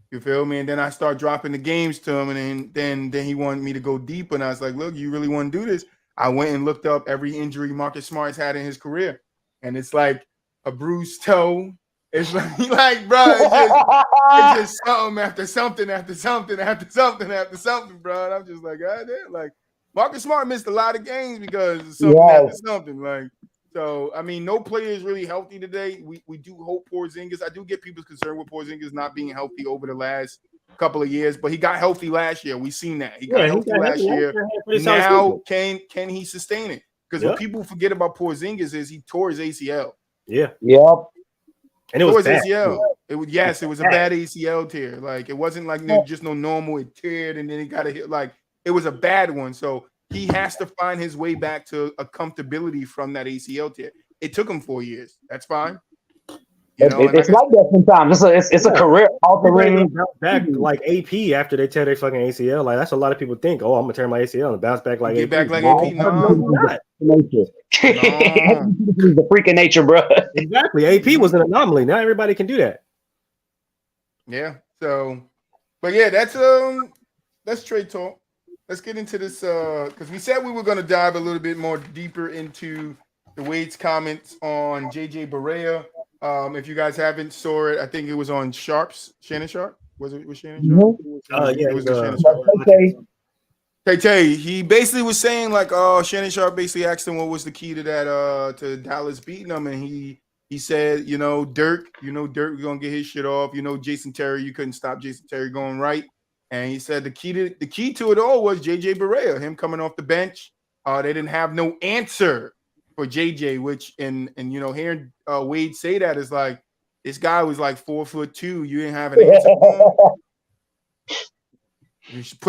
You feel me? And then I start dropping the games to him, and then he wanted me to go deeper, and I was like, look, you really want to do this? I went and looked up every injury Marcus Smart's had in his career, and it's like a bruised toe. It's like bro, it's just something after something after something after something after something, bro. And I'm just like, God damn, like Marcus Smart missed a lot of games because of something after something. Like, so I mean, no player is really healthy today. We do hope Porzingis. I do get people's concern with Porzingis not being healthy over the last couple of years, but he got healthy last year. We seen that. He got healthy last year. Now can he sustain it? Because what people forget about Porzingis is he tore his ACL. Yeah. Yep. And it was bad. ACL. It was a bad ACL tear. Like it wasn't like just no normal. It teared and then it got a hit. Like it was a bad one. So he has to find his way back to a comfortability from that ACL tear. It took him 4 years. That's fine. You know, it's like that sometimes. It's a career altering. Back like AP after they tear their fucking ACL. Like that's a lot of people think. Oh, I'm gonna tear my ACL and bounce back like get AP. back like AP. No. Nature. The freak of nature, bro. Exactly. AP was an anomaly. Not everybody can do that. Yeah. So, but yeah, that's trade talk. Let's get into this because we said we were going to dive a little bit more deeper into the Wade's comments on JJ Barea. If you guys haven't saw it, I think it was on Shannon Sharp. Was Shannon Sharp? Yeah, it was Shannon Sharp. Tay, he basically was saying like, Shannon Sharp basically asked him what was the key to that to Dallas beating them, and he said, Dirk, Dirk was gonna get his shit off. Jason Terry, you couldn't stop Jason Terry going right. And he said the key to it all was JJ Barea, him coming off the bench. They didn't have no answer for JJ, which and hearing Wade say that is like this guy was like 4'2". You didn't have an answer for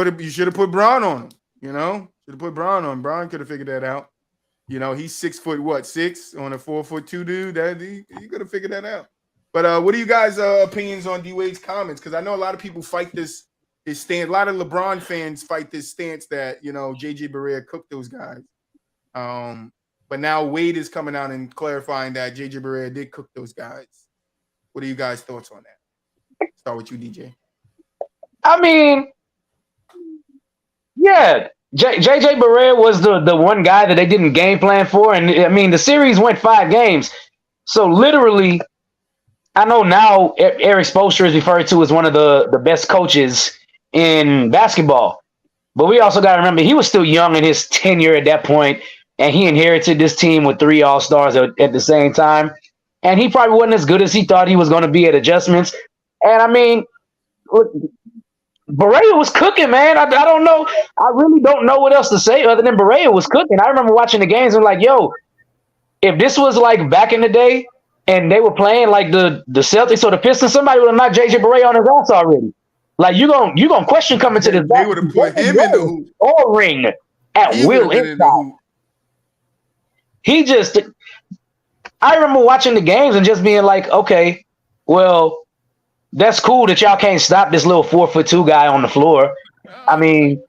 him. You should have put Braun on him. Should have put Braun on. Braun could have figured that out. He's 6 foot 6 on a 4'2" dude. That he could have figured that out. But what are you guys' opinions on D Wade's comments? Because I know a lot of people fight this stance. A lot of LeBron fans fight this stance that JJ Barea cooked those guys. But now Wade is coming out and clarifying that JJ Barea did cook those guys. What are you guys' thoughts on that? Start with you, DJ. I mean, yeah, JJ Barea was the one guy that they didn't game plan for. And I mean, the series went 5 games. So literally, I know now Eric Spoelstra is referred to as one of the best coaches in basketball. But we also got to remember he was still young in his tenure at that point, and he inherited this team with 3 All-Stars at the same time. And he probably wasn't as good as he thought he was going to be at adjustments. And I mean, look, Berea was cooking, man. I don't know. I really don't know what else to say other than Berea was cooking. I remember watching the games and like, yo, if this was like back in the day and they were playing like the Celtics or the Pistons, somebody would have knocked JJ Berea on his ass already. Like you gonna question coming to this. They would have put him in the hoop. All ring at will inside. He just. I remember watching the games and just being like, okay, well, that's cool that y'all can't stop this little 4'2" guy on the floor. I mean,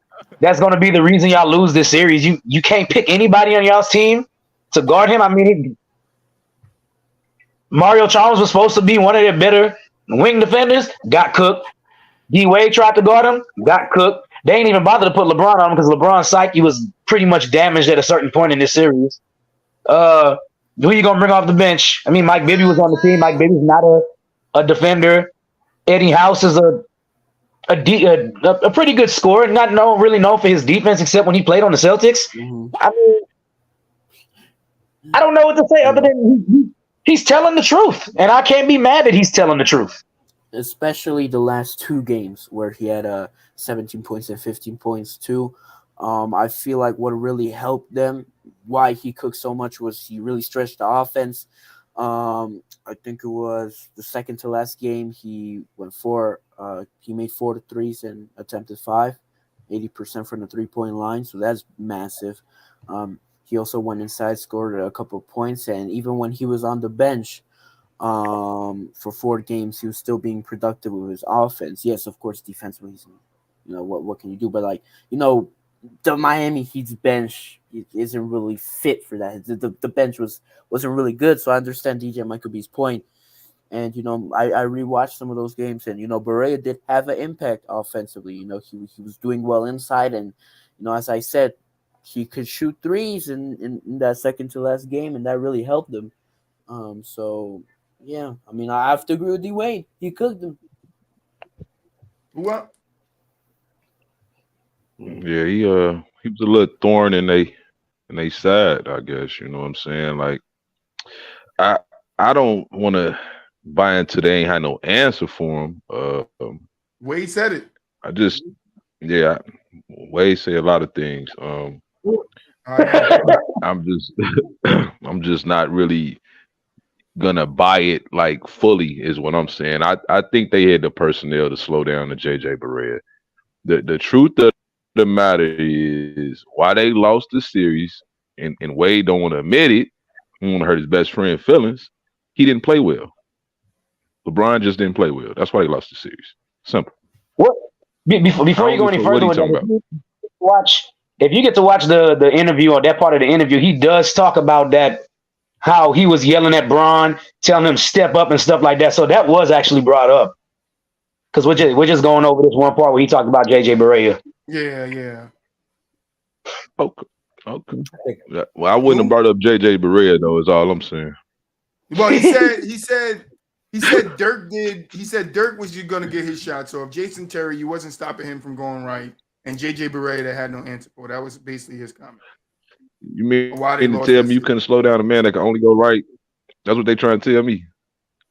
that's going to be the reason y'all lose this series. You can't pick anybody on y'all's team to guard him. I mean, Mario Chalmers was supposed to be one of their better wing defenders, got cooked. D Wade tried to guard him, got cooked. They ain't even bothered to put LeBron on him because LeBron's psyche was pretty much damaged at a certain point in this series. Who you gonna bring off the bench? I mean, Mike Bibby was on the team. Mike Bibby's not a defender. Eddie House is a pretty good scorer. Not really known for his defense except when he played on the Celtics. Mm-hmm. I mean, I don't know what to say other than he's telling the truth, and I can't be mad that he's telling the truth. Especially the last two games where he had 17 points and 15 points too. I feel like what really helped them, why he cooked so much, was he really stretched the offense. I think it was the second to last game. He went he made 4 threes and attempted 5, 80% from the 3-point line. So that's massive. He also went inside, scored a couple of points, and even when he was on the bench for 4 games, he was still being productive with his offense. Yes, of course, defensively, what can you do? But the Miami Heat's bench isn't really fit for that. The bench wasn't really good, so I understand DJ Michael B's point. And I rewatched some of those games, and Berea did have an impact offensively. He was doing well inside, and as I said, he could shoot threes in that second to last game, and that really helped him. So yeah, I mean, I have to agree with D Wade. He cooked them. What? Yeah, he was a little thorn in they side, I guess. You know what I'm saying? Like, I don't want to buy into they ain't had no answer for him. Wade said it. Wade say a lot of things. I'm just not really gonna buy it like fully is what I'm saying. I think they had the personnel to slow down the JJ Barea. The truth of the matter is why they lost the series, and Wade don't want to admit it. He don't want to hurt his best friend feelings. He didn't play well. LeBron just didn't play well. That's why they lost the series. Simple. What? Before you go any further with that, if you get to watch the interview or that part of the interview, he does talk about that, how he was yelling at Bron, telling him step up and stuff like that. So that was actually brought up. Because we're just going over this one part where he talked about JJ Barea. Yeah. Okay. Well, I wouldn't have brought up JJ Barea though, is all I'm saying. Well, he said Dirk did. He said Dirk was going to get his shot. So if Jason Terry, you wasn't stopping him from going right, and JJ Barea that had no answer for. That was basically his comment. You mean to tell me you couldn't slow down a man that can only go right? That's what they trying to tell me.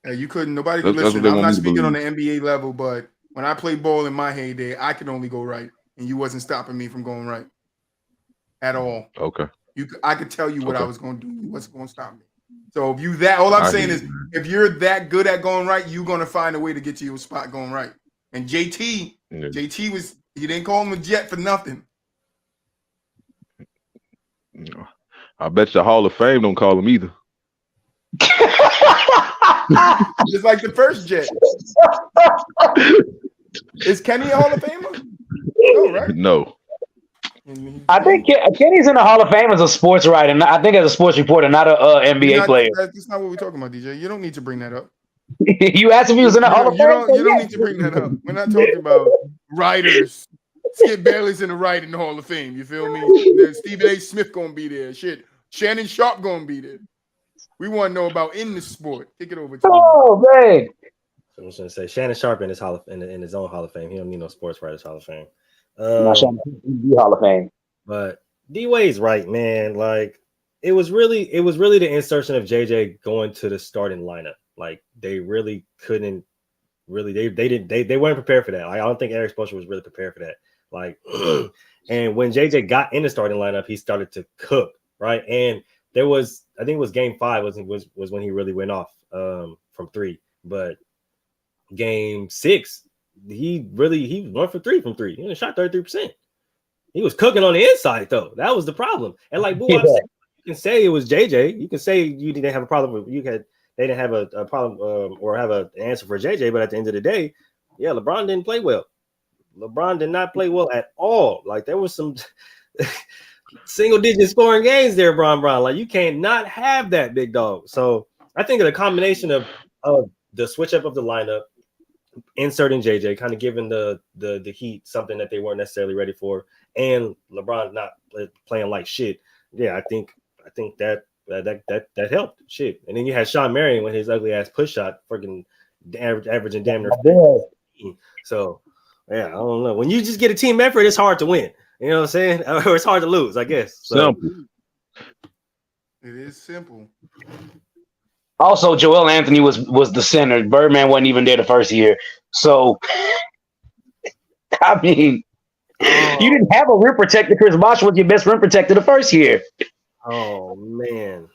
Yeah, you couldn't. Nobody could listen. I'm not speaking on the NBA level, but when I played ball in my heyday, I could only go right, and you wasn't stopping me from going right at all. Okay. I could tell you what I was going to do. You wasn't going to stop me. So if you that, all I'm saying is, if you're that good at going right, you're going to find a way to get to your spot going right. And JT was, he didn't call him a jet for nothing. I bet the Hall of Fame don't call him either. Just like the first jet. Is Kenny a Hall of Famer? No, right? No. I think Kenny's in the Hall of Fame as a sports writer. I think as a sports reporter, not an NBA player. That's not what we're talking about, DJ. You don't need to bring that up. You asked if he was in the Hall of Fame? You don't need to bring that up. We're not talking about writers. Skip Bayless in the right in the Hall of Fame. You feel me? There's Stephen A. Smith going to be there. Shit. Shannon Sharp going to be there. We want to know about in the sport. Kick it over to you. Man. So I was going to say Shannon Sharp in his in his own Hall of Fame. He don't need no sports writers Hall of Fame. Hall of Fame. But D Wade's right, man. Like it was really the insertion of JJ going to the starting lineup. Like they really couldn't really they weren't prepared for that. Like, I don't think Eric Spoelstra was really prepared for that. Like, and when JJ got in the starting lineup, he started to cook, right? And there was, I think it was game 5 was when he really went off from 3, but game 6 he 1 for 3 from 3. He only shot 33%. He was cooking on the inside though. That was the problem. And like Boo, you can say it was JJ. You can say you didn't have a problem with they didn't have a problem or have an answer for JJ, but at the end of the day, yeah, LeBron didn't play well. LeBron did not play well at all. Like, there was some single-digit scoring games there, Bron. Like, you can't not have that, big dog. So I think the combination of the switch up of the lineup, inserting JJ, kind of giving the Heat something that they weren't necessarily ready for, and LeBron not playing like shit. Yeah, I think that helped. Shit. And then you had Sean Marion with his ugly ass push shot, freaking averaging damn near 15. So yeah, I don't know. When you just get a team effort, it's hard to win. You know what I'm saying? Or it's hard to lose, I guess. So, simple. It is simple. Also, Joel Anthony was the center. Birdman wasn't even there the first year. So, I mean, you didn't have a rim protector. Chris Bosh was your best rim protector the first year. Oh man,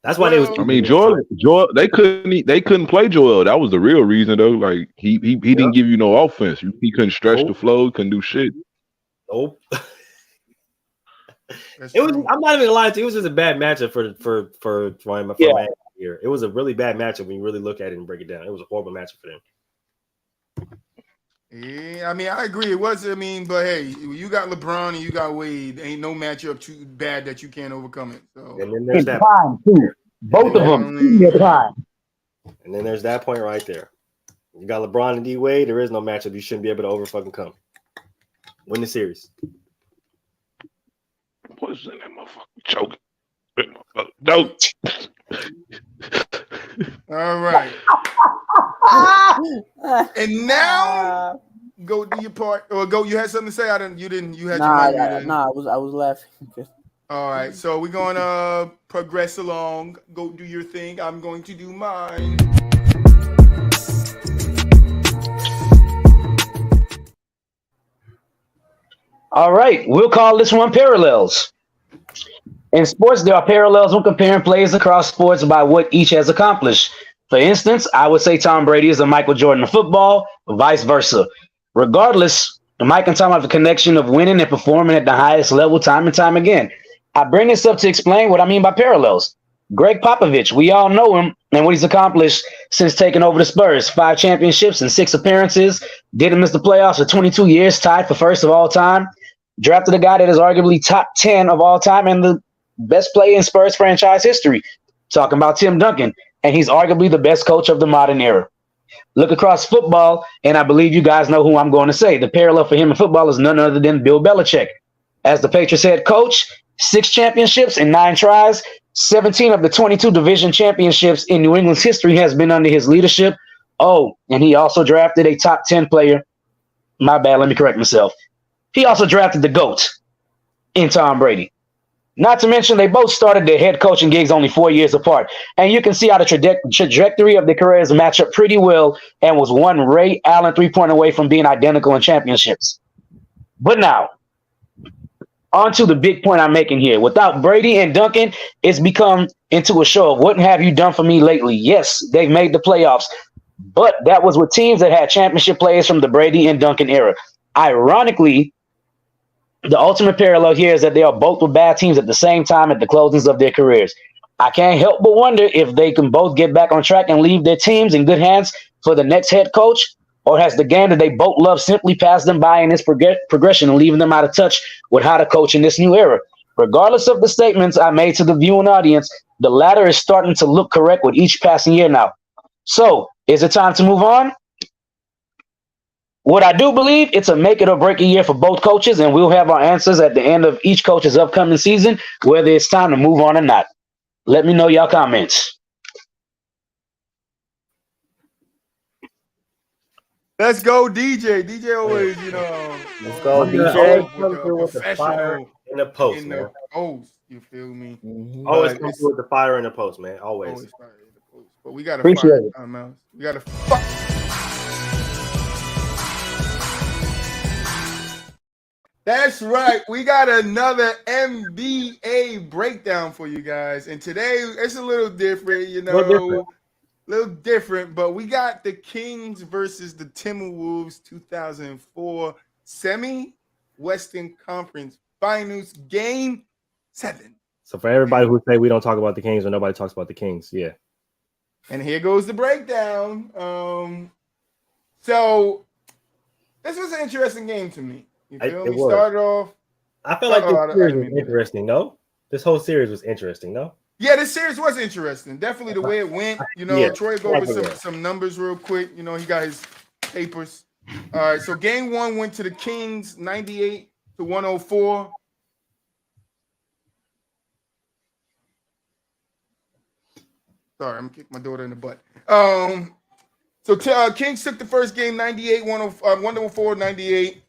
that's why they was. I mean, Joel, they couldn't play Joel. That was the real reason, though. Like he didn't give you no offense. He couldn't stretch the flow. Couldn't do shit. Nope. It was. I'm not even gonna lie to you. It was just a bad matchup for Ryan here. It was a really bad matchup when you really look at it and break it down. It was a horrible matchup for them. Yeah, I mean, I agree. It was. I mean, but hey, you got LeBron and you got Wade. Ain't no matchup too bad that you can't overcome it. So and then there's that time too. Both of them. And then there's that point right there. You got LeBron and D Wade. There is no matchup you shouldn't be able to over fucking come. Win the series. What's in that motherfucker choking? No. All right. And now go do your part. Or go. You had something to say? You didn't. You had your mind. I was laughing. All right. So we're gonna progress along. Go do your thing. I'm going to do mine. All right, we'll call this one parallels. In sports, there are parallels when comparing players across sports by what each has accomplished. For instance, I would say Tom Brady is the Michael Jordan of football, vice versa. Regardless, Mike and Tom have a connection of winning and performing at the highest level time and time again. I bring this up to explain what I mean by parallels. Greg Popovich, we all know him and what he's accomplished since taking over the Spurs. 5 championships and 6 appearances. Didn't miss the playoffs for 22 years, tied for first of all time. Drafted a guy that is arguably top 10 of all time and the best player in Spurs franchise history. Talking about Tim Duncan. And he's arguably the best coach of the modern era. Look across football, and I believe you guys know who I'm going to say. The parallel for him in football is none other than Bill Belichick. As the Patriots head coach, 6 championships in 9 tries. 17 of the 22 division championships in New England's history has been under his leadership. Oh, and he also drafted a top 10 player. My bad, let me correct myself. He also drafted the GOAT in Tom Brady. Not to mention, they both started their head coaching gigs only 4 years apart. And you can see how the trajectory of their careers match up pretty well and was one Ray Allen 3-point away from being identical in championships. But now, on to the big point I'm making here. Without Brady and Duncan, it's become into a show of what have you done for me lately? Yes, they've made the playoffs, but that was with teams that had championship players from the Brady and Duncan era. Ironically, the ultimate parallel here is that they are both with bad teams at the same time at the closings of their careers. I can't help but wonder if they can both get back on track and leave their teams in good hands for the next head coach, or has the game that they both love simply passed them by in its progression and leaving them out of touch with how to coach in this new era. Regardless of the statements I made to the viewing audience, the latter is starting to look correct with each passing year now. So, is it time to move on? What I do believe, it's a make it or break a year for both coaches, and we'll have our answers at the end of each coach's upcoming season, whether it's time to move on or not. Let me know y'all comments. Let's go, DJ. DJ always, let's go, DJ. With the fire in the post, post. You feel me? Always come through with the fire in the post, man. Always. Fire in the post. but we got to Appreciate fire it. timeouts. We got to. That's right. We got another NBA breakdown for you guys, and today it's a little different. Little different, but we got the Kings versus the Timberwolves 2004 Western Conference Finals Game 7. So for everybody who say we don't talk about the Kings or nobody talks about the Kings, yeah. And here goes the breakdown. So this was an interesting game to me. You feel me? Started off. I feel like this series was interesting, no? This whole series was interesting, no? Yeah, this series was interesting. Definitely the way it went. Troy, go over some numbers real quick. He got his papers. All right, so game 1 went to the Kings, 98-104. Sorry, I'm kicking my daughter in the butt. So Kings took the first game, 104, 98.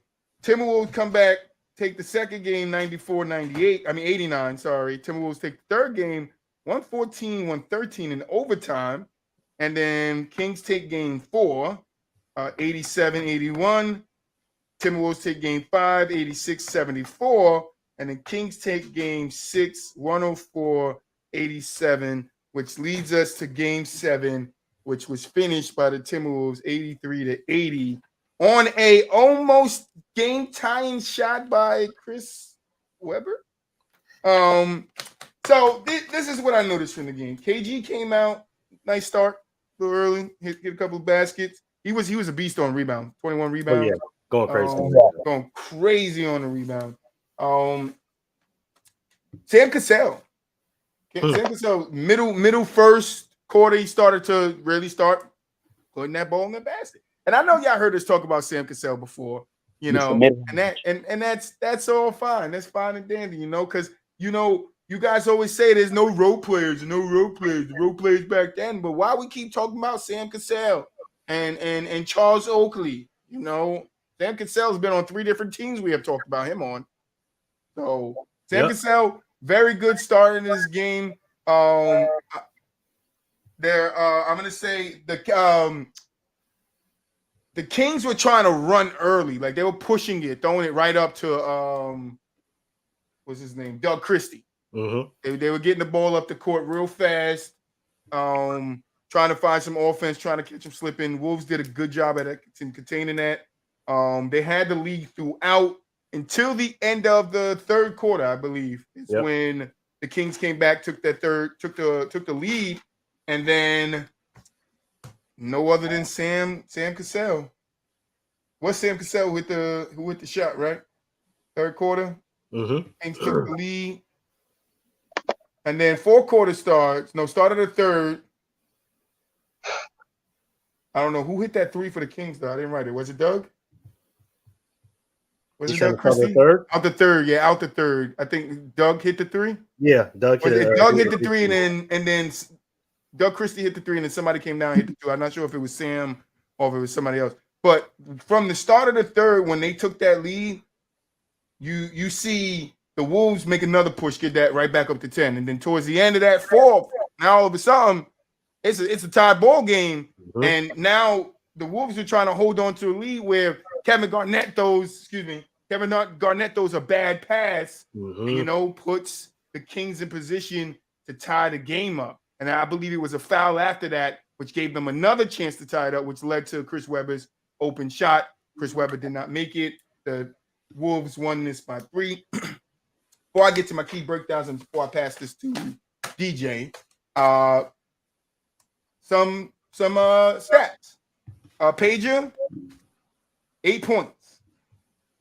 Timberwolves come back, take the second game, 89, sorry. Timberwolves take the third game, 114, 113 in overtime. And then Kings take game 4, 87, 81. Timberwolves take game 5, 86, 74. And then Kings take game 6, 104, 87, which leads us to game 7, which was finished by the Timberwolves 83-80 on a almost game-tying shot by Chris Webber. So this is what I noticed from the game. KG came out, nice start, a little early, hit a couple of baskets. He was a beast on rebound, 21 rebounds. Oh, yeah. Going crazy. Going crazy on the rebound. Sam Cassell. Sam Cassell, middle first quarter, he started to really start putting that ball in the basket. And I know y'all heard us talk about Sam Cassell before, and that's all fine. That's fine and dandy, because you guys always say there's no role players, the role players back then. But why we keep talking about Sam Cassell and Charles Oakley? Sam Cassell's been on 3 different teams we have talked about him on. So Sam Cassell, very good start in this game. I'm gonna say the Kings were trying to run early, like they were pushing it, throwing it right up to what's his name, Doug Christie. Mm-hmm. They were getting the ball up the court real fast, trying to find some offense, trying to catch them slipping. Wolves did a good job at containing that. They had the lead throughout until the end of the third quarter, I believe. It's when the Kings came back, took the lead, and then no other than Sam Cassell. What's Sam Cassell who hit the shot, right? Third quarter. Mm-hmm. Kings took the lead. And then fourth quarter started the third. I don't know who hit that 3 for the Kings, though. I didn't write it. Was it Doug? Was it Doug Christie? Out the third. I think Doug hit the 3. Yeah, Doug hit it. Doug hit the 3, and then Doug Christie hit the 3, and then somebody came down and hit the 2. I'm not sure if it was Sam or if it was somebody else. But from the start of the third, when they took that lead, you see the Wolves make another push, get that right back up to 10. And then towards the end of that fourth, now all of a sudden, it's a tie ball game. Mm-hmm. And now the Wolves are trying to hold on to a lead where Kevin Garnett throws a bad pass, mm-hmm. and, puts the Kings in position to tie the game up. And I believe it was a foul after that, which gave them another chance to tie it up, which led to Chris Webber's open shot. Chris Webber did not make it. The Wolves won this by 3. Before I get to my key breakdowns and before I pass this to DJ, some stats. Pager, 8 points.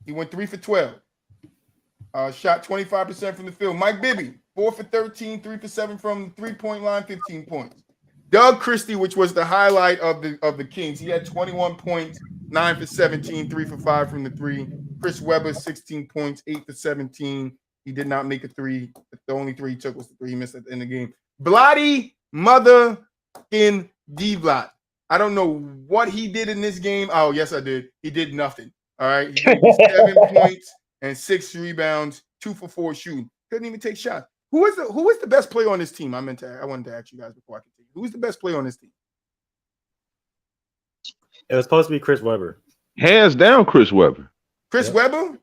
He went 3 for 12. Shot 25% from the field. Mike Bibby, 4 for 13, 3 for 7 from the 3-point line, 15 points. Doug Christie, which was the highlight of the Kings, he had 21 points, 9 for 17, 3 for 5 from the 3. Chris Webber, 16 points, 8 for 17. He did not make a 3. The only 3 he took was the 3 he missed at the end of the game. Bloody mother in D-Blot. I don't know what he did in this game. Oh, yes, I did. He did nothing. All right. He did 7 points and 6 rebounds, 2 for 4 shooting. Couldn't even take shots. Who is the best player on this team? I wanted to ask you guys before I continue. Who's the best player on this team? It was supposed to be Chris Webber. Hands down, Chris Webber. Chris Webber?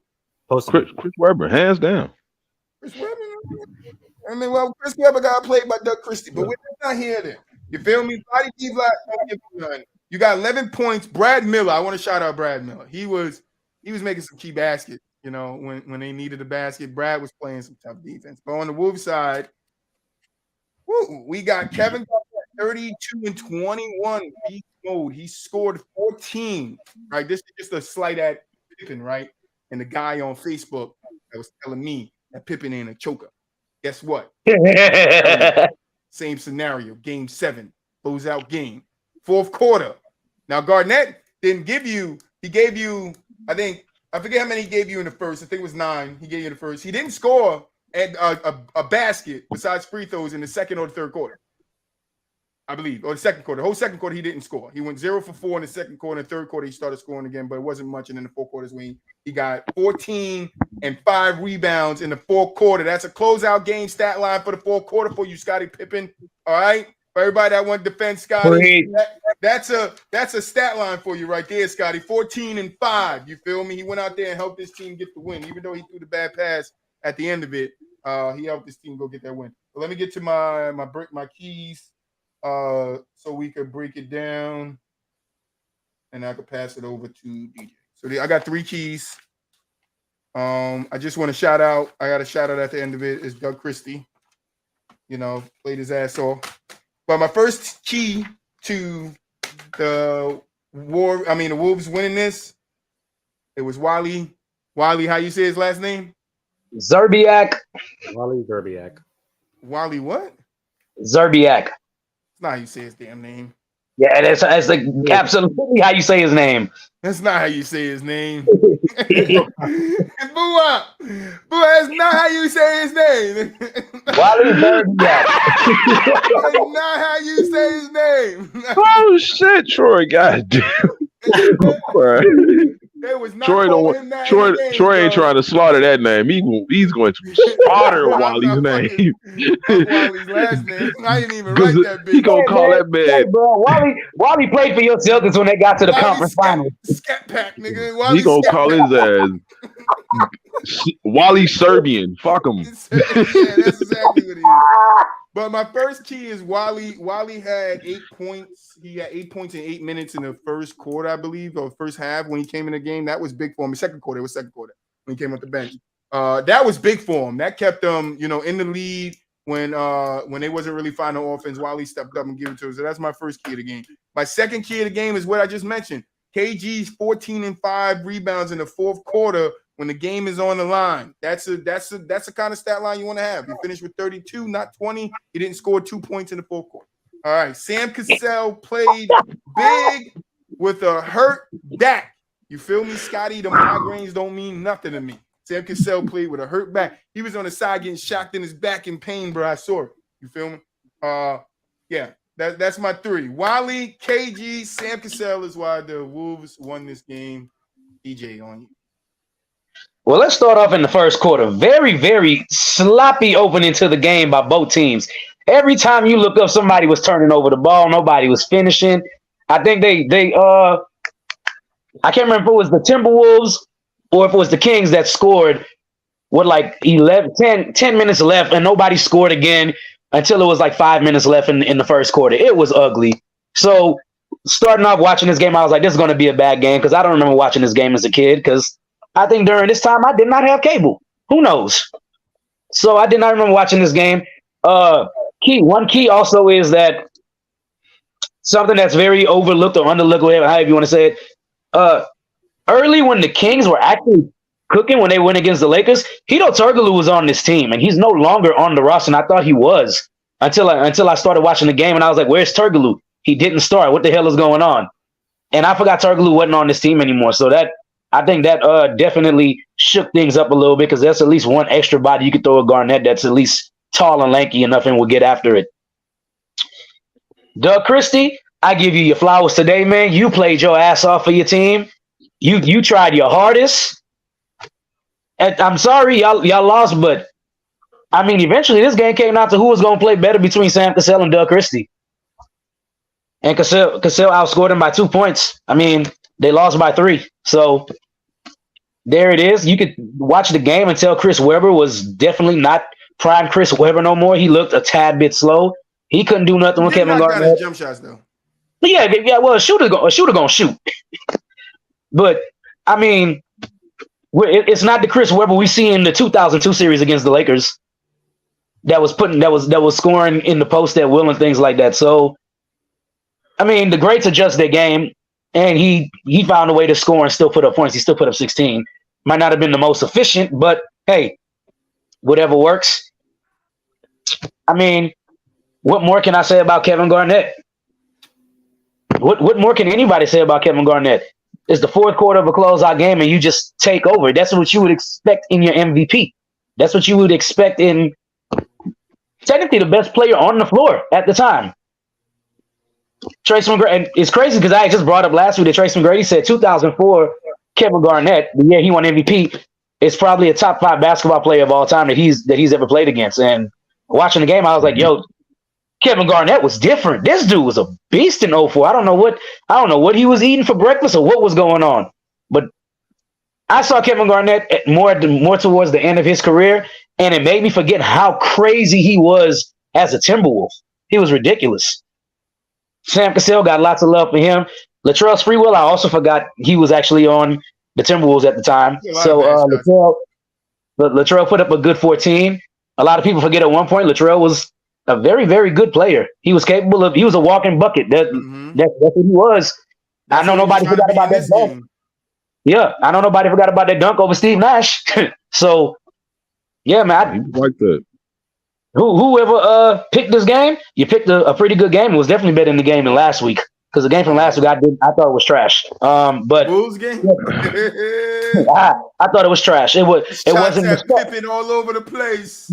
Chris Webber, hands down. Chris Webber? I mean, well, Chris Webber got played by Doug Christie, but we're not here then. You feel me? Body D Black. You got 11 points. Brad Miller. I want to shout out Brad Miller. He was making some key baskets, you know, when they needed a basket. Brad was playing some tough defense. But on the Wolves side, we got Kevin 32 and 21 beast mode. He scored 14. Right. This is just a slight at Pippen, right? And the guy on Facebook that was telling me that Pippen ain't a choker. Guess what? Same scenario. Game 7. Closeout game. Fourth quarter. Now, Garnett didn't give you, he gave you, I forget how many he gave you in the first. I think it was 9. He gave you in the first. He didn't score at a basket besides free throws in the second or the third quarter, I believe, or the second quarter. The whole second quarter, he didn't score. He went 0 for 4 in the second quarter. In the third quarter, he started scoring again, but it wasn't much. And in the fourth quarters, when he got 14 and 5 rebounds in the fourth quarter. That's a closeout game stat line for the fourth quarter for you, Scottie Pippen. All right. For everybody that want to defend Scottie, that's a stat line for you right there, Scottie. 14 and 5. You feel me? He went out there and helped his team get the win, even though he threw the bad pass at the end of it. He helped his team go get that win. But let me get to my keys, so we could break it down, and I could pass it over to DJ. So I got 3 keys. I just want to shout out. I got a shout out at the end of it. Is Doug Christie. You know, played his ass off. But my first key to the Wolves winning this, it was Wally. Wally, how you say his last name? Zerbiak. Wally Zerbiak. Wally what? Zerbiak. That's not how you say his damn name. Yeah, that's like absolutely how you say his name. That's not how you say his name. Boo-wah. Boo, that's not how you say his name. Wally Zerbiak. That's not how you say his name. Oh shit, Troy, goddamn. They was not Troy don't him that Troy name, Troy ain't bro. trying to slaughter that name. He's going to slaughter Wally's name. Wally's last name. I didn't even write that bitch. He gonna call that man. Hey, bro, Wally played for your Celtics when they got to the conference finals. Scat pack, nigga. He gonna call his ass Wally Serbian. Fuck him. Yeah, that's exactly what he is. But my first key is Wally. Wally had 8 points. He had 8 points in 8 minutes in the first quarter, I believe, or first half when he came in the game. That was big for him. Second quarter, it was second quarter when he came off the bench. That was big for him. That kept them, you know, in the lead when they wasn't really finding offense. Wally stepped up and gave it to us. So that's my first key of the game. My second key of the game is what I just mentioned. KG's 14 and 5 rebounds in the fourth quarter when the game is on the line. That's the kind of stat line you want to have. He finished with 32, not 20. He didn't score 2 points in the fourth quarter. All right. Sam Cassell played big with a hurt back. You feel me, Scotty? The migraines don't mean nothing to me. Sam Cassell played with a hurt back. He was on the side getting shocked in his back in pain, bro. I saw it. You feel me? Yeah. That's my 3. Wally, KG, Sam Cassell is why the Wolves won this game. DJ on you. Well, let's start off in the first quarter. Very, very sloppy opening to the game by both teams. Every time you look up, somebody was turning over the ball. Nobody was finishing. I think I can't remember if it was the Timberwolves or if it was the Kings that scored with like 10 minutes left, and nobody scored again until it was like 5 minutes left in the first quarter. It was ugly. So starting off watching this game, I was like, this is going to be a bad game because I don't remember watching this game as a kid because I think during this time I did not have cable. Who knows? So I did not remember watching this game. One key also is that something that's very overlooked or underlooked, whatever, however you want to say it. Early when the Kings were actually cooking when they went against the Lakers, Hito Turkoglu was on this team, and he's no longer on the roster. And I thought he was until I started watching the game, and I was like, "Where's Turkoglu? He didn't start. What the hell is going on?" And I forgot Turkoglu wasn't on this team anymore. So I think that definitely shook things up a little bit because that's at least one extra body you could throw at Garnett that's at least tall and lanky enough and will get after it. Doug Christie, I give you your flowers today, man. You played your ass off for your team. You tried your hardest. And I'm sorry y'all lost, but I mean, eventually this game came out to who was going to play better between Sam Cassell and Doug Christie. And Cassell outscored him by 2 points. I mean, they lost by 3. So there it is. You could watch the game and tell Chris Webber was definitely not prime Chris Webber no more. He looked a tad bit slow. He couldn't do nothing with Kevin Garnett. His jump shots though. But yeah. Well, a shooter gonna shoot. But I mean, it's not the Chris Webber we see in the 2002 series against the Lakers. That was scoring in the post at will and things like that. So, I mean, the greats adjust their game, and he found a way to score and still put up points. He still put up 16. Might not have been the most efficient, but hey, whatever works. I mean, what more can I say about Kevin Garnett? What more can anybody say about Kevin Garnett? It's the fourth quarter of a closeout game, and you just take over. That's what you would expect in your MVP. That's what you would expect in technically the best player on the floor at the time. Trace McGrady, and it's crazy because I just brought up last week that Trace McGrady said 2004 Kevin Garnett, the year he won MVP, is probably a top 5 basketball player of all time that he's ever played against. And watching the game, I was like, yo, Kevin Garnett was different. This dude was a beast in 04. I don't know what he was eating for breakfast or what was going on. But I saw Kevin Garnett more towards the end of his career, and it made me forget how crazy he was as a Timberwolf. He was ridiculous. Sam Cassell got lots of love for him. Latrell Sprewell, I also forgot he was actually on the Timberwolves at the time. So Latrell put up a good 14. A lot of people forget at one point Latrell was a very, very good player. He was capable of. He was a walking bucket. That's what he was. I know nobody forgot about that dunk. Yeah, I know nobody forgot about that dunk over Steve Nash. So, yeah, man, like that. Whoever picked this game, you picked a pretty good game. It was definitely better than the game in last week because the game from last week I thought it was trash. But Bulls game. I thought it was trash. It wasn't Pippin all over the place.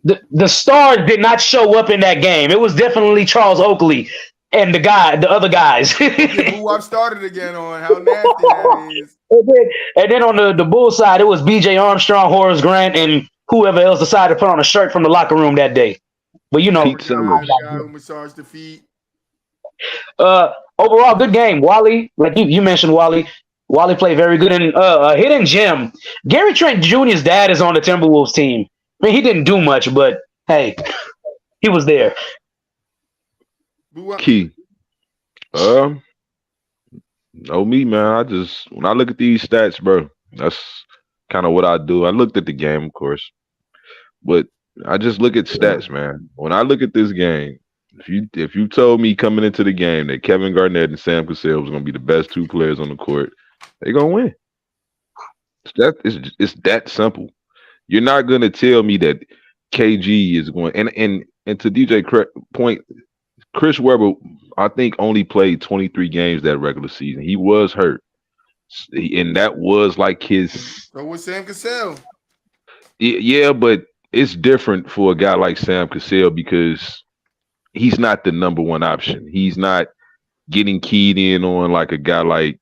The stars did not show up in that game. It was definitely Charles Oakley and the other guys. Who I've started again on how nasty that is. And then on the Bulls side, it was B.J. Armstrong, Horace Grant, and whoever else decided to put on a shirt from the locker room that day. But you know, the guy who massaged the feet. Overall, good game. Wally, like you mentioned, Wally played very good. And hidden gem, Gary Trent Jr.'s dad is on the Timberwolves team. I mean, he didn't do much, but hey, he was there. Key. No me, man. When I look at these stats, bro, that's kind of what I do. I looked at the game, of course, but I just look at stats, man. When I look at this game, if you told me coming into the game that Kevin Garnett and Sam Cassell was gonna be the best 2 players on the court, they're gonna win. It's that simple. You're not gonna tell me that KG is going and to DJ point, Chris Webber, I think, only played 23 games that regular season. He was hurt, and that was like his. So was Sam Cassell. Yeah, but it's different for a guy like Sam Cassell because he's not the number one option. He's not getting keyed in on like a guy like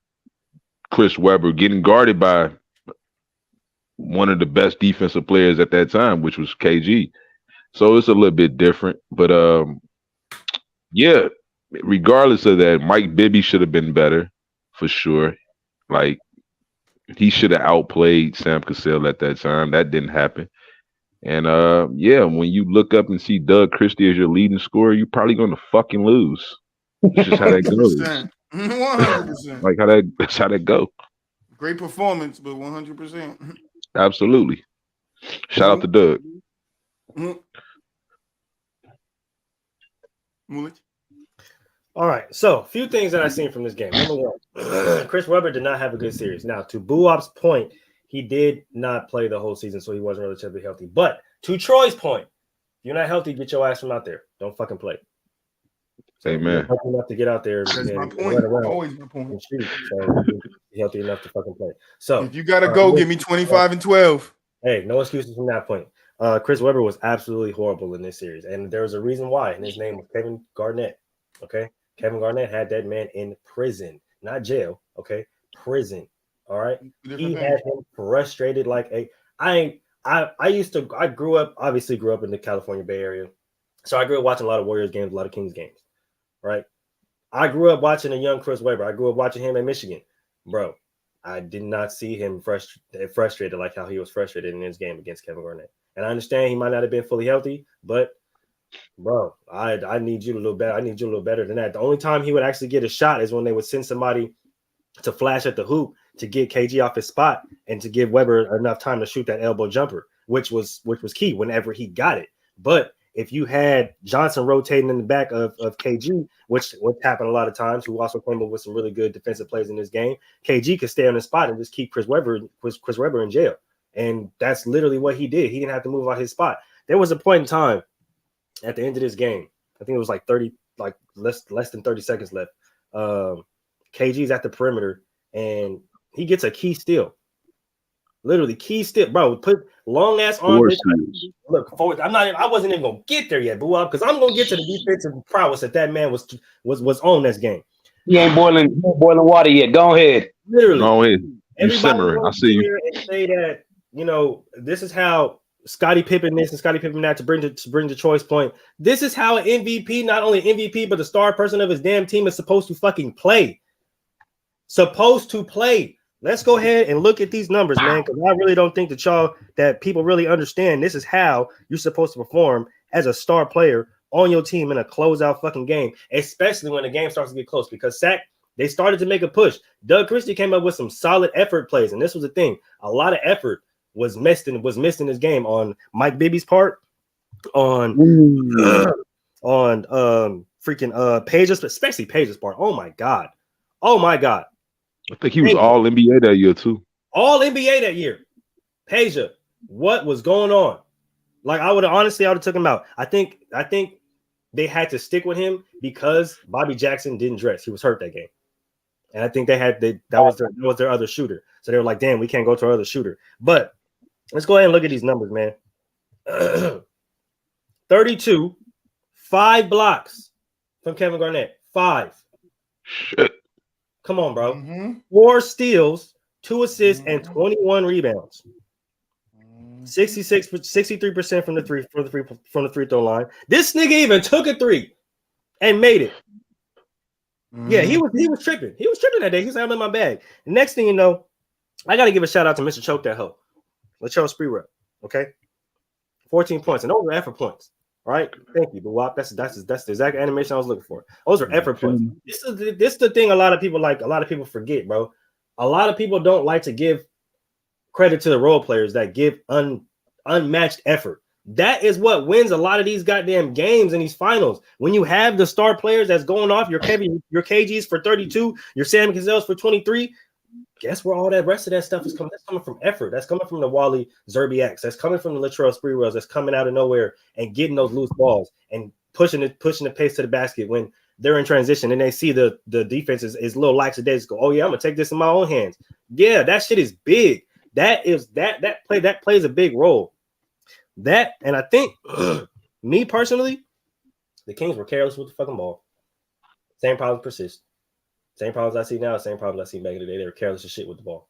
Chris Webber, getting guarded by one of the best defensive players at that time, which was KG. So it's a little bit different. But yeah, regardless of that, Mike Bibby should have been better for sure. Like, he should have outplayed Sam Cassell at that time. That didn't happen. And yeah, when you look up and see Doug Christie as your leading scorer, you're probably gonna fucking lose. That's just how that goes. 100%. Like that's how that go. Great performance, but 100%. Absolutely. Shout out to Doug. All right, so a few things that I've seen from this game. Number one, Chris Webber did not have a good series. Now, to Buop's point, he did not play the whole season, so he wasn't relatively healthy. But to Troy's point, if you're not healthy, get your ass from out there. Don't fucking play. So Amen. healthy enough to get out there That's and my point. run around Always my point. and shoot. So be healthy enough to fucking play. So if you gotta go, give me 25 and 12. Hey, no excuses from that point. Chris Webber was absolutely horrible in this series, and there was a reason why, and his name was Kevin Garnett. Okay, Kevin Garnett had that man in prison, not jail. Okay, prison. All right, he had him frustrated like a. I grew up in the California Bay Area, so I grew up watching a lot of Warriors games, a lot of Kings games. right? I grew up watching a young Chris Webber. I grew up watching him in Michigan, bro. I did not see him frustrated like how he was frustrated in his game against Kevin Garnett. And I understand he might not have been fully healthy, but bro, I need you a little better. I need you a little better than that. The only time he would actually get a shot is when they would send somebody to flash at the hoop to get KG off his spot and to give Webber enough time to shoot that elbow jumper, which was key whenever he got it. But if you had Johnson rotating in the back of KG, which happened a lot of times, who also came up with some really good defensive plays in this game, KG could stay on the spot and just keep Chris Webber in jail. And that's literally what he did. He didn't have to move out his spot. There was a point in time at the end of this game, I think it was like less than 30 seconds left. KG's at the perimeter and he gets a key steal. Literally key steal, bro. Put long ass arm. Look forward. I wasn't even gonna get there yet, boo, because I'm gonna get to the defensive prowess that man was on this game. He ain't boiling water yet. Go ahead. Literally. Go ahead. You simmering. I see you. And say that, this is how Scottie Pippen this and Scottie Pippen that to bring the choice point. This is how an MVP, not only MVP, but the star person of his damn team is supposed to fucking play. Supposed to play. Let's go ahead and look at these numbers, man, because I really don't think that people really understand this is how you're supposed to perform as a star player on your team in a closeout fucking game, especially when the game starts to get close. Because they started to make a push. Doug Christie came up with some solid effort plays, and this was the thing. A lot of effort was missed in this game on Mike Bibby's part, on Page's, especially Page's part. Oh my god. I think he was all NBA that year too. All NBA that year. Peja, what was going on? Like I would have took him out. I think they had to stick with him because Bobby Jackson didn't dress. He was hurt that game. And I think that was their other shooter. So they were like, damn, we can't go to our other shooter. But let's go ahead and look at these numbers, man. 32, 5 blocks from Kevin Garnett. 5. Shit. Come on, bro. 4 steals, 2 assists, and 21 rebounds. 63% from the free throw line. This nigga even took a 3 and made it. Yeah, he was tripping. He was tripping that day. He said, I'm in my bag. The next thing you know, I gotta give a shout out to Mr. Choke That Hoe. Latrell Sprewell. Okay. 14 points, and those were effort points. All right, thank you, Bawap. That's the exact animation I was looking for. Those are effort points. This is the thing a lot of people forget, bro. A lot of people don't like to give credit to the role players that give unmatched effort. That is what wins a lot of these goddamn games in these finals. When you have the star players that's going off, your KGs for 32, your Sam Cazells for 23. Guess where all that rest of that stuff is coming? That's coming from effort. That's coming from the Wally Zerbiaks. That's coming from the Latrell Sprewells. That's coming out of nowhere and getting those loose balls and pushing the pace to the basket when they're in transition and they see the defense is little lackadaisical. Go, oh yeah, I'm gonna take this in my own hands. Yeah, that shit is big. That plays a big role. That, and I think me personally, the Kings were careless with the fucking ball. Same problems persist. Same problems I see now, same problems I see back in the day. They were careless as shit with the ball.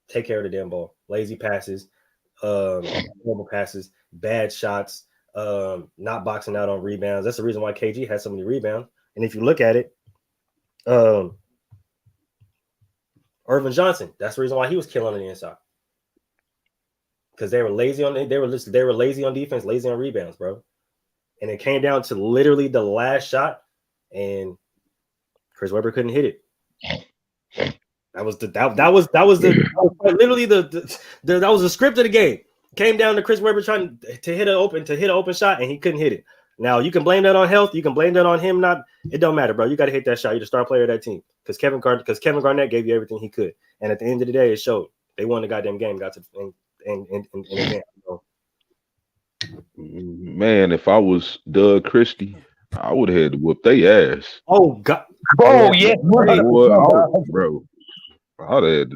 Take care of the damn ball. Lazy passes, horrible passes, bad shots, not boxing out on rebounds. That's the reason why KG has so many rebounds. And if you look at it, Irvin Johnson, that's the reason why he was killing on the inside. Because they were lazy on lazy on defense, lazy on rebounds, bro. And it came down to literally the last shot, and Chris Webber couldn't hit it. That was the script of the game. Came down to Chris Webber trying to hit an open shot, and he couldn't hit it. Now you can blame that on health. You can blame that on him. It don't matter, bro. You got to hit that shot. You're the star player of that team because Kevin Garnett gave you everything he could, and at the end of the day, it showed. They won the goddamn game. Got to and again. So. Man, if I was Doug Christie, I would have had to whoop their ass. Oh God. Oh yeah, bro.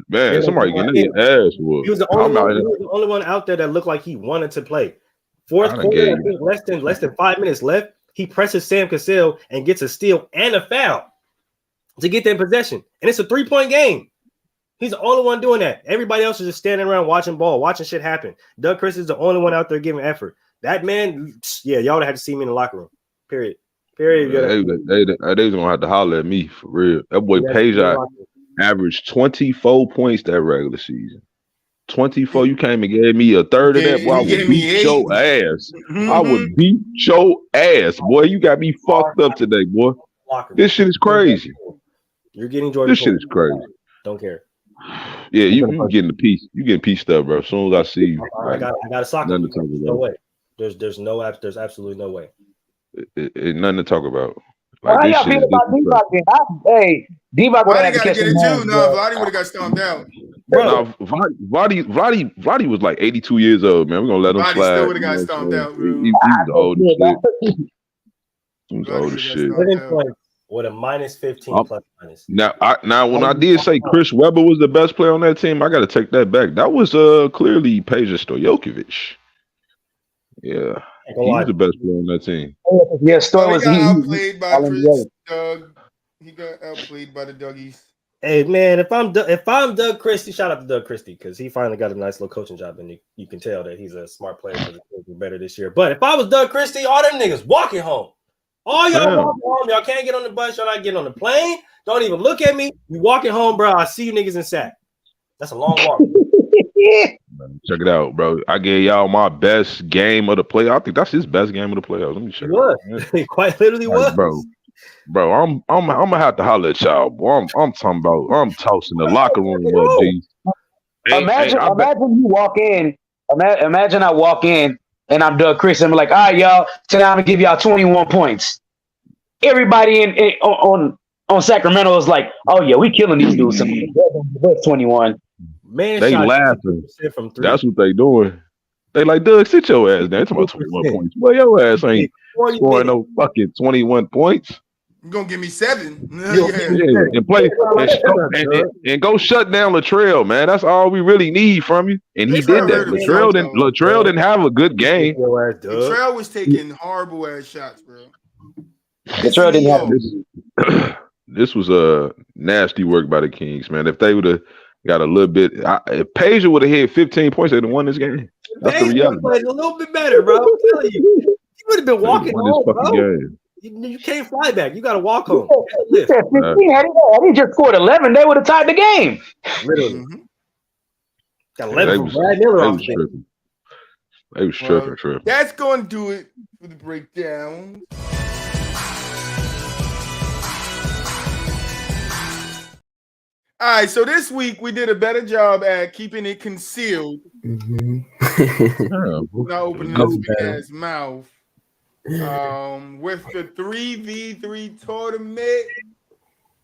Man, somebody getting their ass whooped. He was the only one out there that looked like he wanted to play. Fourth quarter, less than 5 minutes left. He presses Sam Cassell and gets a steal and a foul to get that possession. And it's a 3-point game. He's the only one doing that. Everybody else is just standing around watching ball, watching shit happen. Doug Christie is the only one out there giving effort. That man, yeah, y'all would have had to see me in the locker room. Period. Period. They was gonna have to holler at me for real. That boy Peja averaged 24 points that regular season. 24. You came and gave me a third of that, boy. I would beat your ass. I would beat your ass, boy. You got me fucked up today, boy. This shit is crazy. You're getting Jordan. This shit is crazy. Don't care. Yeah, you getting the piece. You getting pieced up, bro. As soon as I see you, I got a soccer. Nothing to talk about. No way. There's absolutely no way. Nothing to talk about. Like, how y'all feel about D-Bock? Hey, D-Bock would have to get it too. No, Vladdy would have got stomped out. Bro, no, Vladdy was like 82 years old, man. We're gonna let him slide. Still would have got stomped out, bro. He was old as shit. He was old as shit. With a minus 15 plus minus. Now, when I did say Chris Webber was the best player on that team, I got to take that back. That was clearly Peja Stojakovic. Yeah, he was the best player on that team. Yeah, Stoy was outplayed by Chris Doug. He got outplayed by the Dougies. Hey man, if I'm Doug Christie, shout out to Doug Christie because he finally got a nice little coaching job, and you can tell that he's a smart player because he's do better this year. But if I was Doug Christie, all them niggas walking home. All y'all walking home. Y'all can't get on the bus. Y'all not getting on the plane. Don't even look at me. You walking home, bro. I see you niggas in sack. That's a long walk. Check it out, bro. I gave y'all my best game of the playoffs. I think that's his best game of the playoffs. Let me check. It quite literally was, bro. I'm gonna have to holler at y'all, boy. I'm talking about. I'm tossing the locker room up, G. Imagine you walk in. Imagine I walk in and I'm Doug Chris. I'm like, all right, y'all. Today I'm gonna give y'all 21 points. Everybody on Sacramento is like, oh yeah, we killing these dudes. 21. Man, they laughing. That's what they doing. They like, Doug, sit your ass down. It's about 21 points. Well, your ass ain't scoring no fucking 21 points. You're gonna give me 7. And play and go shut down Latrell, man. That's all we really need from you. And he did that. Latrell didn't have a good game. Latrell was taking horrible ass shots, bro. Latrell didn't have this was a nasty work by the Kings, man. If they would have got a little bit, if Peja would have hit 15 points, they'd have won this game. That's the reality. Played a little bit better, bro. I'm telling you, you would have been walking home, bro. You can't fly back. You got to walk home. Had he just scored 11, they would have tied the game. Literally. Got 11 from Brad Miller off the They was tripping. That's going to do it for the breakdown. All right, so this week we did a better job at keeping it concealed. Not opening his big ass mouth. With the 3v3 tournament,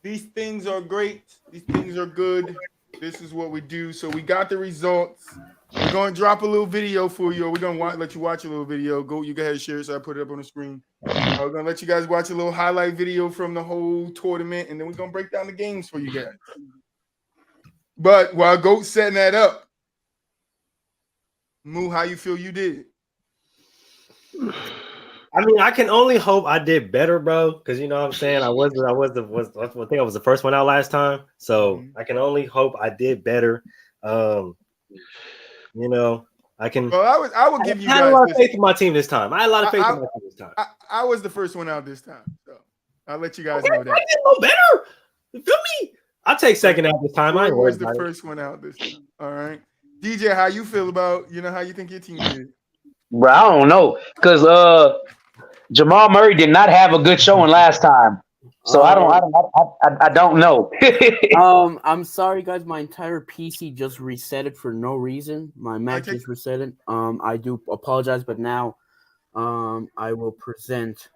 these things are great. These things are good. This is what we do. So we got the results. We're going to drop a little video for you. We're going to let you watch a little video. You go ahead and share it so I put it up on the screen. We're going to let you guys watch a little highlight video from the whole tournament, and then we're going to break down the games for you guys. But while Goat's setting that up, Moo, how you feel you did? I mean, I can only hope I did better, bro. Because you know what I'm saying. I think I was the first one out last time, so I can only hope I did better. You know, I can. Well, I would give you. I had a lot of faith in my team this time. I was the first one out this time, so I'll let you guys know that. I did no better. You feel me? I'll take second out this time. I was the first one out this time. All right, DJ, how you feel about how you think your team did? Bro, I don't know because Jamal Murray did not have a good showing last time, so I don't know. I'm sorry, guys. My entire PC just reset it for no reason. My Mac just reset it. I do apologize, but now, I will present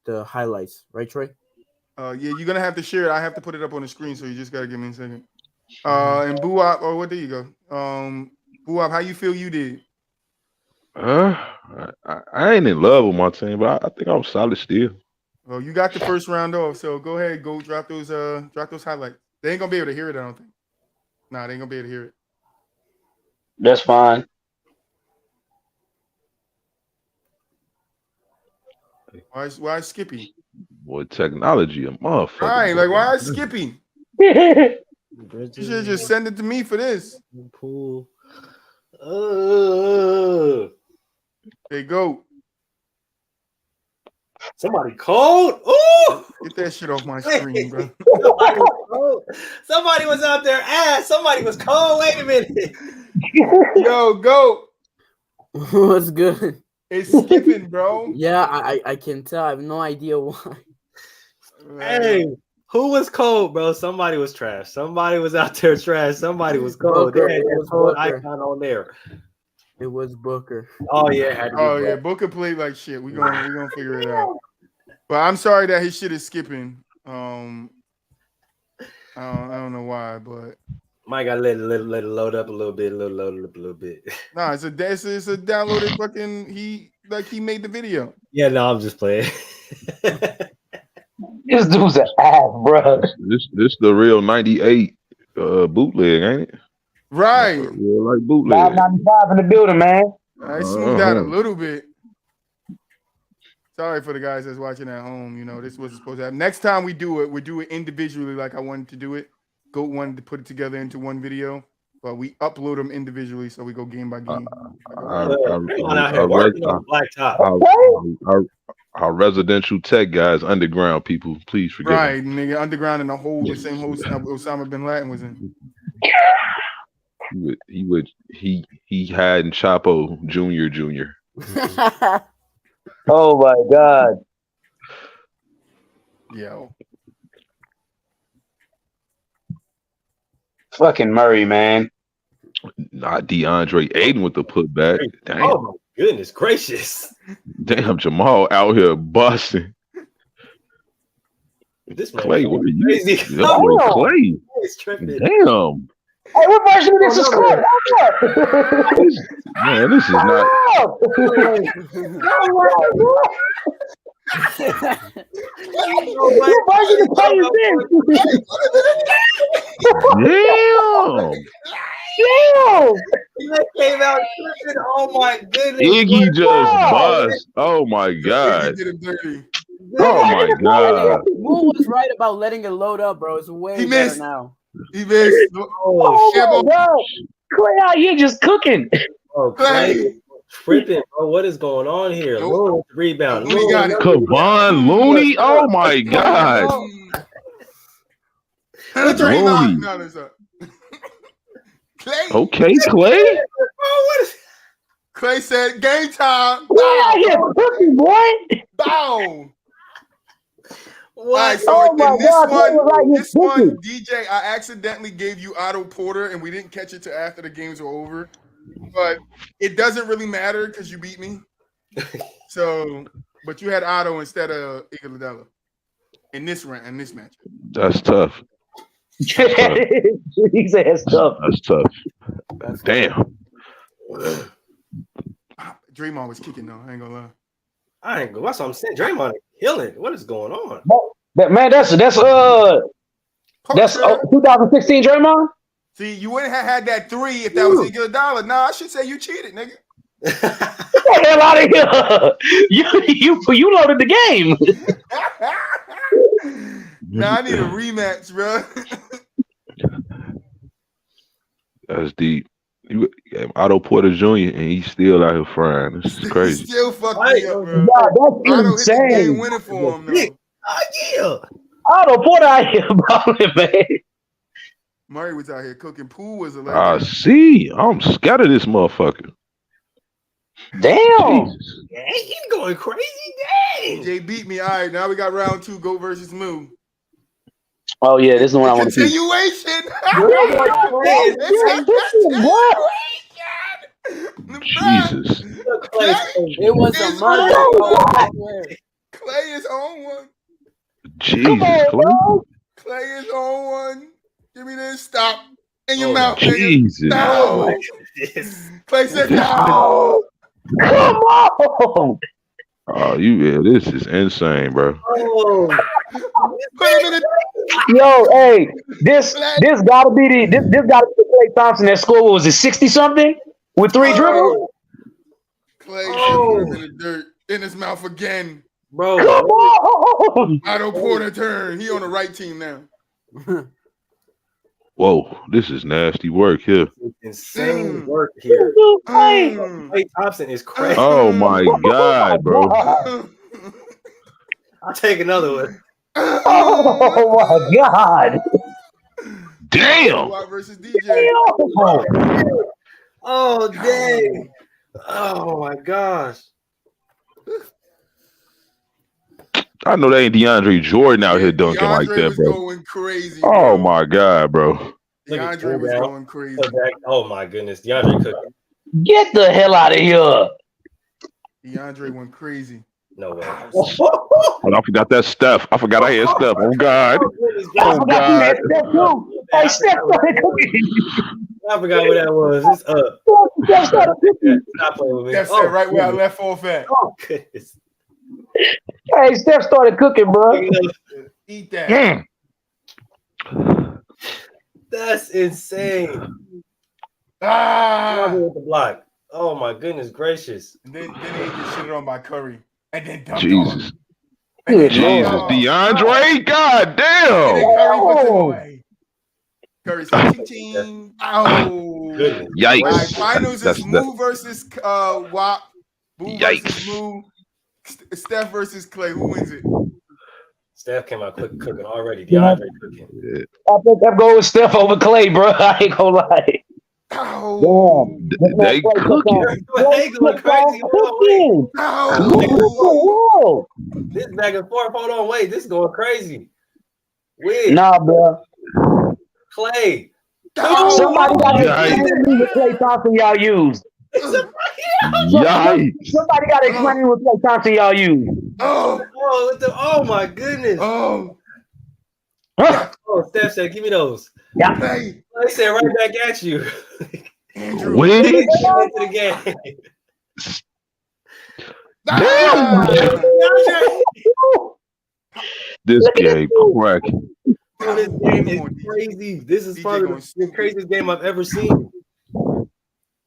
the highlights. Right, Troy? Yeah, you're gonna have to share it. I have to put it up on the screen, so you just gotta give me a second. And Buop, there you go. Buop, how you feel you did? I ain't in love with my team, but I think I'm solid still. Well, you got the first round off, so go ahead, go drop those highlights. They ain't gonna be able to hear it, I don't think. Nah, they ain't gonna be able to hear it. That's fine. Why Skippy? Boy, technology, a motherfucker. All right, like why Skippy? You should just send it to me for this. Pool. There you go. Somebody cold. Ooh, Get that shit off my screen, bro. Somebody was out there ass. Somebody was cold. Wait a minute. Yo, go. What's good? It's skipping, bro. Yeah, I can tell. I have no idea why. Hey, who was cold, bro? Somebody was trash. Somebody was out there trash. Somebody was cold. Booker, They had it that was cold Booker. icon on there. It was Booker. Oh yeah, it had to be Oh yeah, Booker. Booker played like shit. We gonna figure it out. But I'm sorry that his shit is skipping. I don't know why, but Mike got let it load up a little bit. nah, it's a downloaded fucking. He made the video. Yeah, no, I'm just playing. This dude's an ass, bro. This the real 98 bootleg, ain't it? Right. Real like bootleg. 595 in the building, man. I smoothed out a little bit. Sorry for the guys that's watching at home. You know, this was supposed to happen. Next time we do it individually like I wanted to do it. Goat wanted to put it together into one video, but we upload them individually, so we go game by game. Our residential tech guys, underground people, please forgive me. Right, nigga, underground in the hole, the same hole Osama bin Laden was in. He had Chapo Junior. Oh my God. Yo. Fucking Murray, man. Not DeAndre Ayton with the putback. Damn. Oh my goodness gracious. Damn, Jamal out here busting. This man Clay, what are you? crazy. Clay. He's tripping. Damn. Hey, what version of this is Clay? Man, this is not. What version of Clay is this? Damn. Damn. Came out tripping. Oh my goodness. Iggy just bust. Oh my God. Did him dirty. Oh my God. Who was right about letting it load up, bro? It's way He better missed. now. He missed. Oh my God. Clay out here just cooking. Oh, Clay tripping, bro. What is going on here? Nope. Looney rebound. Looney got it. Kevon Looney. Oh my God. Looney. Clay. Okay, Clay. Oh, what is Clay said, "Game time." Clay out here cooking, boy. Bow. what? All right, so Oh my in this God, one, Clay was like this this one, DJ, I accidentally gave you Otto Porter, and we didn't catch it till after the games were over. But it doesn't really matter because you beat me. So, but you had Otto instead of Iguodala in this match. That's tough. He said it's tough. That's tough. Damn. Draymond was kicking though. I ain't gonna lie. I ain't go. That's what I'm saying. Draymond killing. What is going on? Man, that's 2016 Draymond. See, you wouldn't have had that three if that was Iguodala. Nah, I should say you cheated, nigga. Get the hell out of here! You loaded the game. Nah, I need a rematch, bro. That's deep. Otto Porter Jr. and he's still out here frying. This is crazy. He still fucked me up, bro. Yeah, that's Otto hit the insane. game winner for him, though. Oh yeah. Otto Porter out here balling, man. Murray was out here cooking. Poole was a I legend. see. I'm scared of this motherfucker. Damn. Jesus. Dang, he's going crazy. Dang. Jay beat me. All right, now we got round 2. Go versus Moo. Oh yeah, this is what I want to see. Continuation. Jesus. It was a murder. Clay is on one. Jesus. Come on, bro. Clay is on one. Give me this. Stop. In your mouth, nigga. Jesus. No. Clay said no. Come on. Oh, this is insane, bro. Oh, Put him in the Yo, hey, this gotta be the Clay Thompson that scored. What was it, 60 something with 3 dribbles? Clay put him in the dirt. In his mouth again. bro. Come on. Otto Porter turn. He on the right team now. Whoa, this is nasty work here. Insane work here. Clay Thompson is crazy. Oh my God, bro. I'll take another one. Oh my God! Damn. Watt versus DJ. Oh dang! Oh my gosh! I know they ain't DeAndre Jordan out here dunking like DeAndre that, was bro. going crazy. Oh Bro. my God, bro. DeAndre was going crazy. Oh my goodness, DeAndre cooking. Get the hell out of here! DeAndre went crazy. No way. Oh, I forgot that Steph. I forgot I had Steph. Oh God. I Oh forgot you had God. Steph too. Hey, Steph started cooking. I forgot what that was. It's up. Steph started cooking. Stop playing with me. Steph said right where I left off at. Oh goodness. Hey, Steph started cooking, bro. Eat that. That's insane. Ah. With the block. Oh my goodness gracious. And then he get shitted on by Curry. And then dunked Jesus. on. And then Jesus. DeAndre. God And damn. then Curry puts him away. Curry said, ching. Oh. Goodness. Yikes. All right, finals That's is Moo versus Wap. Boo Yikes. versus Moo. Steph versus Clay. Who wins it? Steph came out cooking already. DeAndre cooking. I think I'm going with Steph over Clay, bro. I ain't gonna lie. Oh. They cooking. They going crazy. Hold on, Oh. This back and forth. Hold on, wait. This is going crazy. Wait. Nah, bro. Clay. Somebody got to Yikes. explain to me what Klay Thompson y'all used. Yikes. Somebody got to explain to me what Klay Thompson y'all used. Oh my goodness. Oh. Oh, Steph said, give me those. Yeah. Hey. They said right back at you. Andrew. Wait. Into the game. This game crack. This game is crazy. This is probably the craziest game I've ever seen.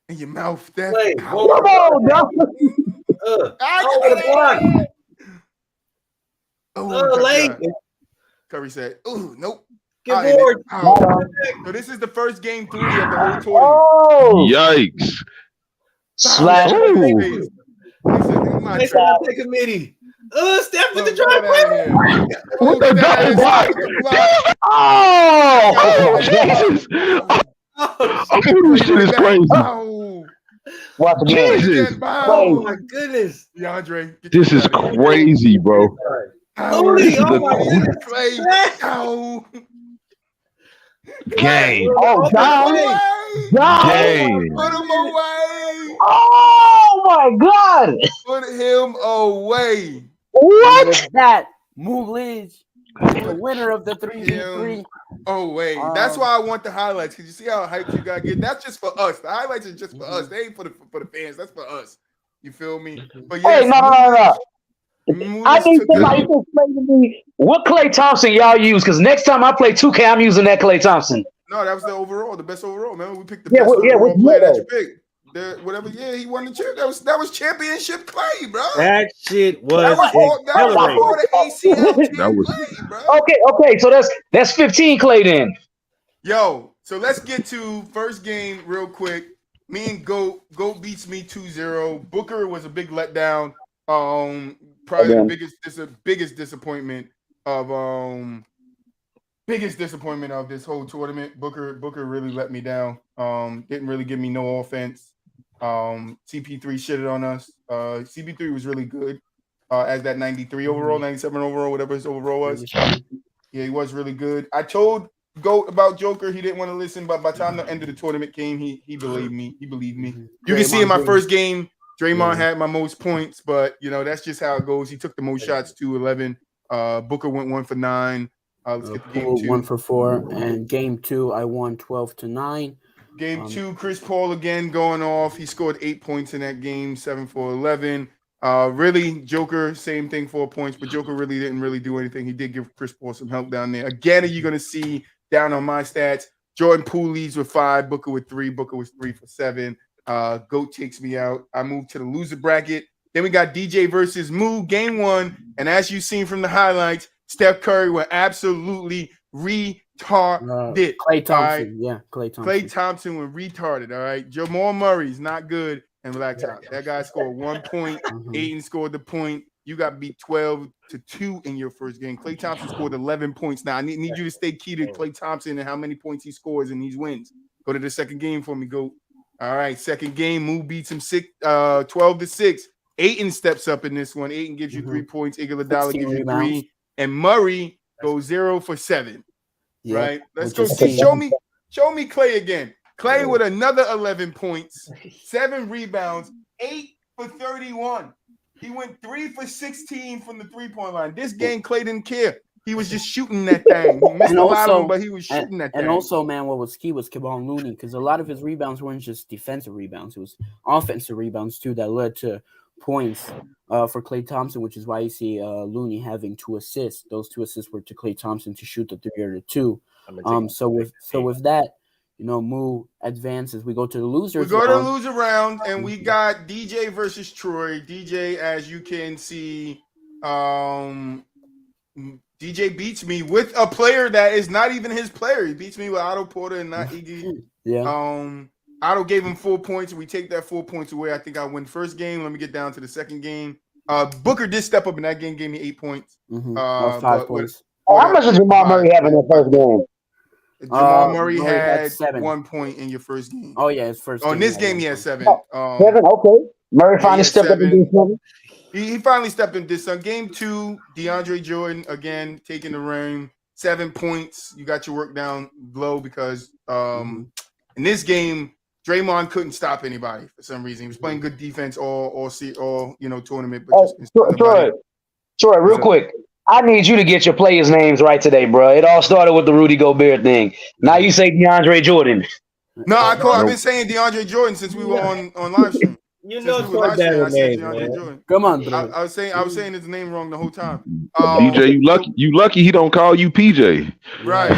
In your mouth, Steph. Clay, Come on, dog. Over the block. Late. Curry said, "Ooh, nope." Get bored. So this is the first game 3 of the whole tournament. Oh. Yikes. Slash. They said I take committee. Steph with the drive. What the double block? Oh. Jesus. Oh, this shit is crazy. Watch again. Jesus. Oh my goodness. DeAndre. This is crazy, bro. This is Game. Oh, down. Game. Put him away. Oh my God. Put him away. What? With that, Moo leads the winner of the 3v3. Oh wait, that's why I want the highlights. Cause you see how hyped you gotta get. That's just for us. The highlights are just for us. They ain't for the fans. That's for us. You feel me? But yes, Hey, no. I need somebody to explain to me what Klay Thompson y'all use. Because next time I play 2K, I'm using that Klay Thompson. No, that was the best overall. Remember, we picked the Yeah, best overall player that yeah. you picked. Whatever year he won the chip, that was championship Clay, bro. That shit was That was before the ACL That was Clay, bro. Okay. So that's 15 Klay then. Yo, so let's get to first game real quick. Me and Goat beats me 2-0. Booker was a big letdown. Probably the biggest disappointment of this whole tournament. Booker really let me down. Didn't really give me no offense. CP3 shitted on us. CP3 was really good as that 93 overall, 97 overall, whatever his overall was. Yeah, he was really good. I told Goat about Joker. He didn't want to listen, but by the time the end of the tournament came, he believed me. You can see in my first game, Draymond had my most points, but that's just how it goes. He took the most shots, 2-11. Booker went 1 for 9. Let's get to game 2. 1 for 4, and game 2 I won 12-9. Game 2, Chris Paul again going off. He scored 8 points in that game, 7 for 11. Really, Joker, same thing, 4 points, but Joker really didn't do anything. He did give Chris Paul some help down there. Again, are you going to see down on my stats? Jordan Poole leads with 5, Booker with 3. Booker was 3 for 7. Goat takes me out. I moved to the loser bracket. Then we got DJ versus Moo, game 1. And as you've seen from the highlights, Steph Curry went absolutely retarded. Klay Thompson. Yeah, Klay Thompson. Klay Thompson went retarded, all right? Jamal Murray's not good and blacktop. That guy scored 1 point. Aiden scored the point. you got beat 12-2 in your first game. Klay Thompson scored 11 points. Now I need you to stay key to Klay Thompson and how many points he scores in these wins. Go to the second game for me, Goat. All right, second game, Moo beats him 12-6. Ayton steps up in this one. Ayton gives you 3 points. Iguodala gives you 3, and Murray goes 0 for 7. Yeah, right. Let's go see. Show me Klay again. Klay with another 11 points, 7 rebounds, 8 for 31. He went 3 for 16 from the 3-point line. This game, Klay didn't care. He was just shooting that thing. He missed a lot of them, but he was shooting that thing. And also, man, what was key was Kevon Looney, because a lot of his rebounds weren't just defensive rebounds. It was offensive rebounds, too, that led to points for Klay Thompson, which is why you see Looney having 2 assists. Those 2 assists were to Klay Thompson to shoot the 3 or the 2. So with that, Moo advances. We go to the losers. We go to the loser round, and we got DJ versus Troy. DJ, as you can see, DJ beats me with a player that is not even his player. He beats me with Otto Porter and not Iggy. Yeah. Otto gave him 4 points. We take that 4 points away. I think I win first game. Let me get down to the second game. Booker did step up in that game, gave me 8 points. 5 points. How much did Jamal Murray have in that first game? Jamal Murray had 1 point in your first game. Oh, yeah, his first game. In this game, he had 7. 7, okay. Murray finally stepped up and did something. He finally stepped in this. Game 2, DeAndre Jordan, again, taking the reign. 7 points. You got your work down low because in this game, Draymond couldn't stop anybody for some reason. He was playing good defense all tournament. But Troy, real quick. I need you to get your players' names right today, bro. It all started with the Rudy Gobert thing. Now you say DeAndre Jordan. No, I've been saying DeAndre Jordan since we were on live stream. Come on, bro. I was saying his name wrong the whole time. DJ, you lucky he don't call you PJ. Right.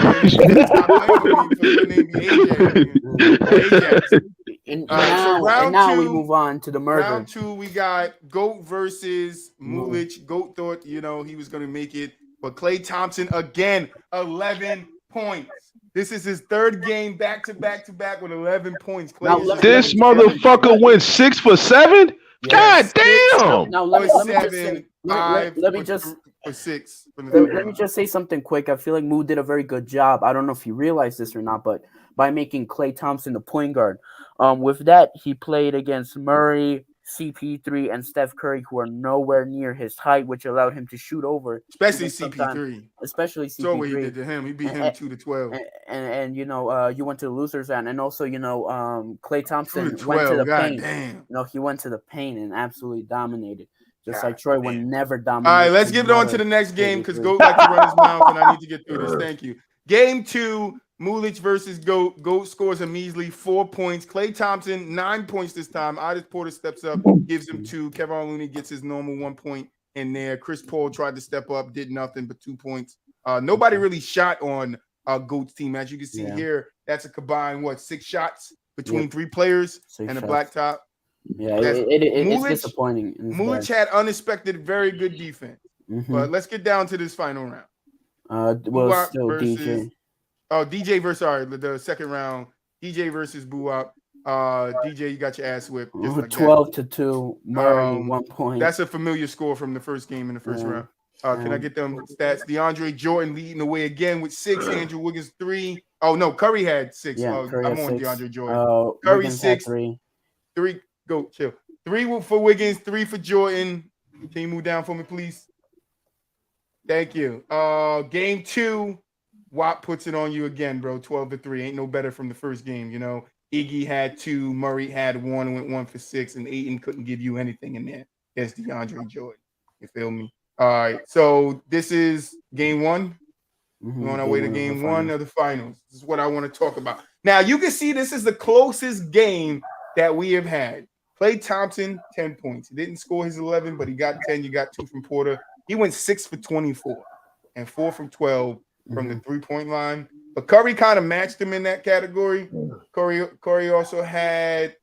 Now we move on to the murder. Round 2, we got Goat versus Mulich. Goat thought, he was going to make it. But Klay Thompson, again, 11 points. This is his third game back-to-back with 11 points. This motherfucker went 6 for 7? Yes. God damn! Now let me just say something quick. I feel like Moo did a very good job. I don't know if you realize this or not, but by making Klay Thompson the point guard. With that, he played against Murray, CP3, and Steph Curry, who are nowhere near his height, which allowed him to shoot over. Especially CP3. So what he did to him. He beat him 2-12. And you went to the losers end, and also Klay Thompson went to the paint. Damn. He went to the paint and absolutely dominated. Just like Troy would never dominate. All right, let's get on to the next game because Goat likes to run his mouth, and I need to get through this. Thank you. Game 2, Mulich versus Goat. Goat scores a measly 4 points. Klay Thompson, 9 points this time. Otto Porter steps up, gives him 2. Kevon Looney gets his normal 1 point in there. Chris Paul tried to step up, did nothing but 2 points. Nobody really shot on Goat's team. As you can see here, that's a combined, 6 shots between 3 players and a black top. Yeah, it's disappointing. Mulich had unexpected, very good defense. But let's get down to this final round. Still DJ. DJ versus the second round. DJ versus Buwap. DJ, you got your ass whipped. 12-2. Murray 1 point. That's a familiar score from the first game in the first round. Can I get them stats? DeAndre Jordan leading the way again with 6. Andrew Wiggins 3. Oh no, Curry had 6. Curry I'm had on 6. DeAndre Jordan. Curry Wiggins 6. 3. Go chill. 3 for Wiggins, 3 for Jordan. Can you move down for me, please? Thank you. Game 2, Wap puts it on you again, bro. 12-3. Ain't no better from the first game, Iggy had 2, Murray had 1, went 1 for 6, and Ayton couldn't give you anything in there. That's DeAndre Jordan. You feel me? All right. So this is game 1. We're on our way to game 1 of the finals. This is what I want to talk about. Now, you can see this is the closest game that we have had. Klay Thompson, 10 points. He didn't score his 11, but he got 10. You got 2 from Porter. He went 6 for 24 and 4 from 12 from the 3-point line. But Curry kind of matched him in that category. Curry also had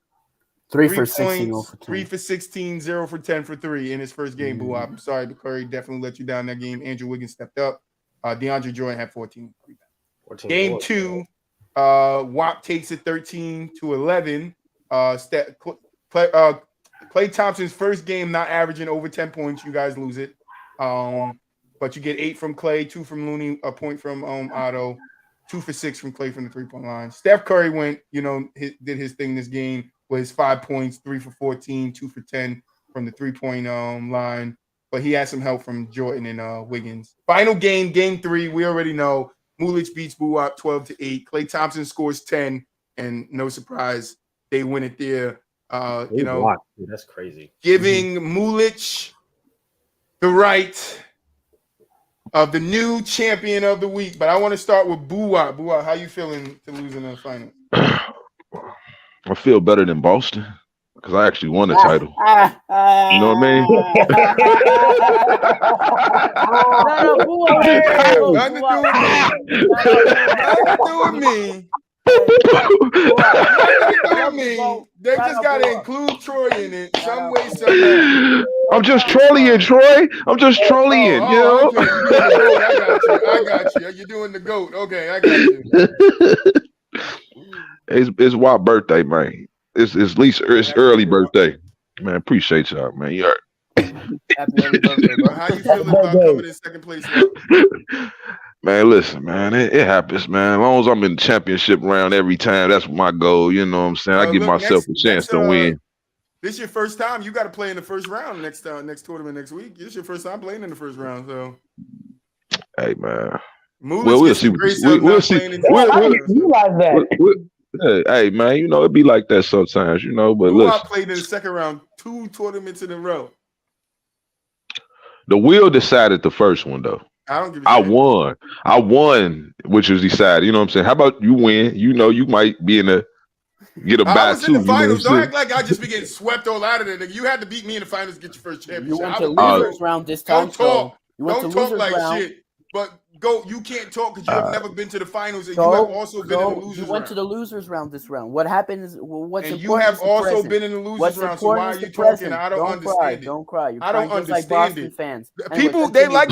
3 for 16, points, 3 for 16, 0 for 10 for 3 in his first game. Boo, I'm sorry, but Curry definitely let you down that game. Andrew Wiggins stepped up. DeAndre Jordan had 14. Game 2, WAP takes it 13-11. Klay Thompson's first game not averaging over 10 points. You guys lose it. But you get 8 from Klay, 2 from Looney, a point from Otto, 2 for 6 from Klay from the 3-point line. Steph Curry went, did his thing this game with his 5 points, 3 for 14, 2 for 10 from the 3-point line. But he had some help from Jordan and Wiggins. Final game, game 3, we already know. Mulic beats Buwap 12-8. Klay Thompson scores 10, and no surprise, they win it there. Dude, that's crazy. Giving Mulic the right of the new champion of the week. But I want to start with Buwap. Buwap, how you feeling to lose in the final? I feel better than Boston because I actually won the title. You know what I mean? Nothing to do with me. They just got to include Troy in it some way, somehow. I'm just trolling, Troy. I'm just trolling, you know? Okay. I got you. You're doing the GOAT. Okay, I got you. It's Wap's birthday, man. It's at least it's early birthday. Man, appreciate y'all, man. You are. Happy early birthday, bro. How you feeling about coming in second place? Man, listen, man, it happens, man. As long as I'm in the championship round every time, that's my goal. You know what I'm saying? I give myself a chance to win. This your first time. You got to play in the first round next tournament next week. This is your first time playing in the first round, so. Hey, man. We'll see. We'll see. Hey, man, it'd be like that sometimes, But listen, played in the second round 2 tournaments in a row. The wheel decided the first one, though. I don't give a shit. I won, which was decided. You know what I'm saying? How about you win? You might be get a bye too. In the finals. Don't act like I just be getting swept all out of there. You had to beat me in the finals to get your first championship. You went to losers round this time. Don't talk like shit. But you can't talk because you have never been to the finals, and you have also been in the losers round. You went to the losers round this round. What happened is what's and you have also been in the losers round. So why are you talking? I don't understand it. Don't cry. I don't understand it. Fans. People they like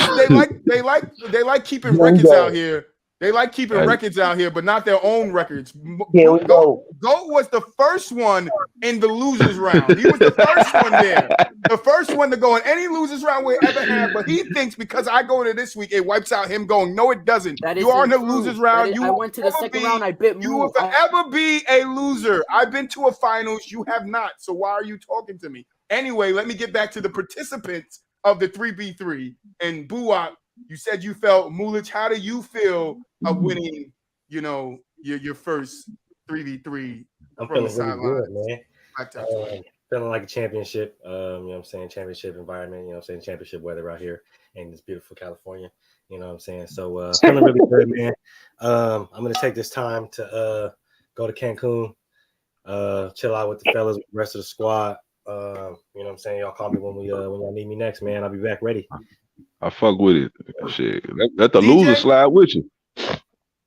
keeping records out here. They like keeping records out here, but not their own records. Here we go. Goat was the first one in the losers round. He was the first one there. The first one to go in any losers round we ever had. But he thinks because I go to this week, it wipes out him going. No, it doesn't. You are in the losers round. I went to the second round. I bit you will forever be a loser. I've been to a finals. You have not. So why are you talking to me? Anyway, let me get back to the participants of the 3v3. And Buwap, you said you felt Mulic. How do you feel of winning, your first 3v3? I'm feeling really good, man. Feeling like a championship, you know what I'm saying? Championship environment, you know what I'm saying? Championship weather out here in this beautiful California, you know what I'm saying? So feeling really good, man. I'm going to take this time to go to Cancun, chill out with the fellas, with the rest of the squad. You know what I'm saying? Y'all call me when y'all need me next, man. I'll be back ready. I fuck with it. Shit. Let the loser slide with you.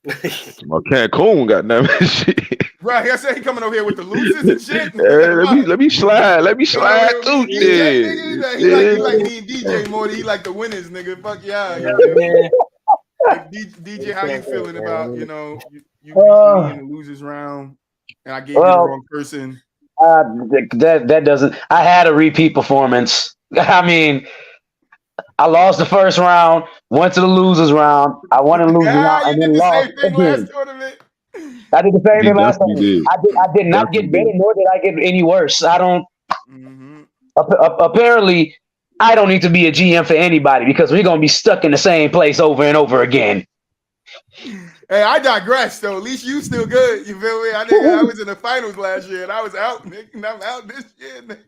My Cancun, goddamn it, shit. Right, I said he coming over here with the losers and shit. Let me slide too. He like me and DJ more than he like the winners, nigga. Fuck yeah. DJ, how you feeling about you beat me in the losers round, and I gave you the wrong person? That doesn't. I had a repeat performance. I mean, I lost the first round, went to the losers round. I won the losers round, and then lost again. I did the same thing last time. I did not get better, nor did I get any worse. I don't. Apparently, I don't need to be a GM for anybody because we're gonna be stuck in the same place over and over again. Hey, I digress though. At least you still good. You feel me? I was in the finals last year and I was out, Nick, and I'm out this year. Nick.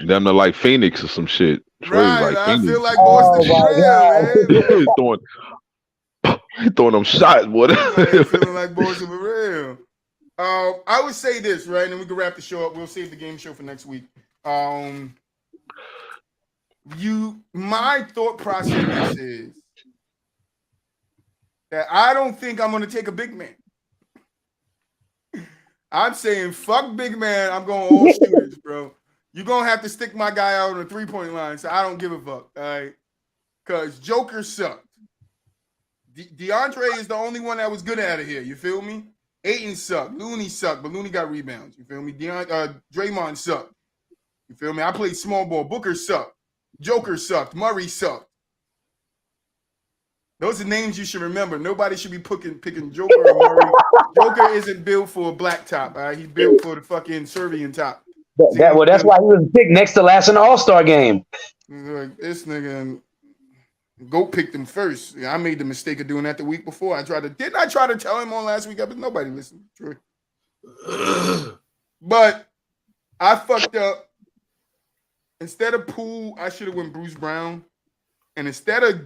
Them are like Phoenix or some shit. Right, I feel like Boston for real, man. Throwing them shots, boy. Feeling like Boston for real. I would say this, right, and then we can wrap the show up. We'll save the game show for next week. My thought process is that I don't think I'm going to take a big man. I'm saying fuck big man. I'm going all shooters, bro. You're going to have to stick my guy out on the 3-point line, so I don't give a fuck, all right? Because Joker sucked. DeAndre is the only one that was good out of here, you feel me? Ayton sucked. Looney sucked, but Looney got rebounds, you feel me? Draymond sucked. You feel me? I played small ball. Booker sucked. Joker sucked. Murray sucked. Those are names you should remember. Nobody should be picking Joker or Murray. Joker isn't built for a black top. All right? He's built for the fucking Serbian top. That's why he was picked next to last in the All-Star game. Like, this nigga Goat picked him first. Yeah, I made the mistake of doing that the week before. Didn't I try to tell him on last week? But nobody listened. True. But I fucked up. Instead of Poole, I should have went Bruce Brown. And instead of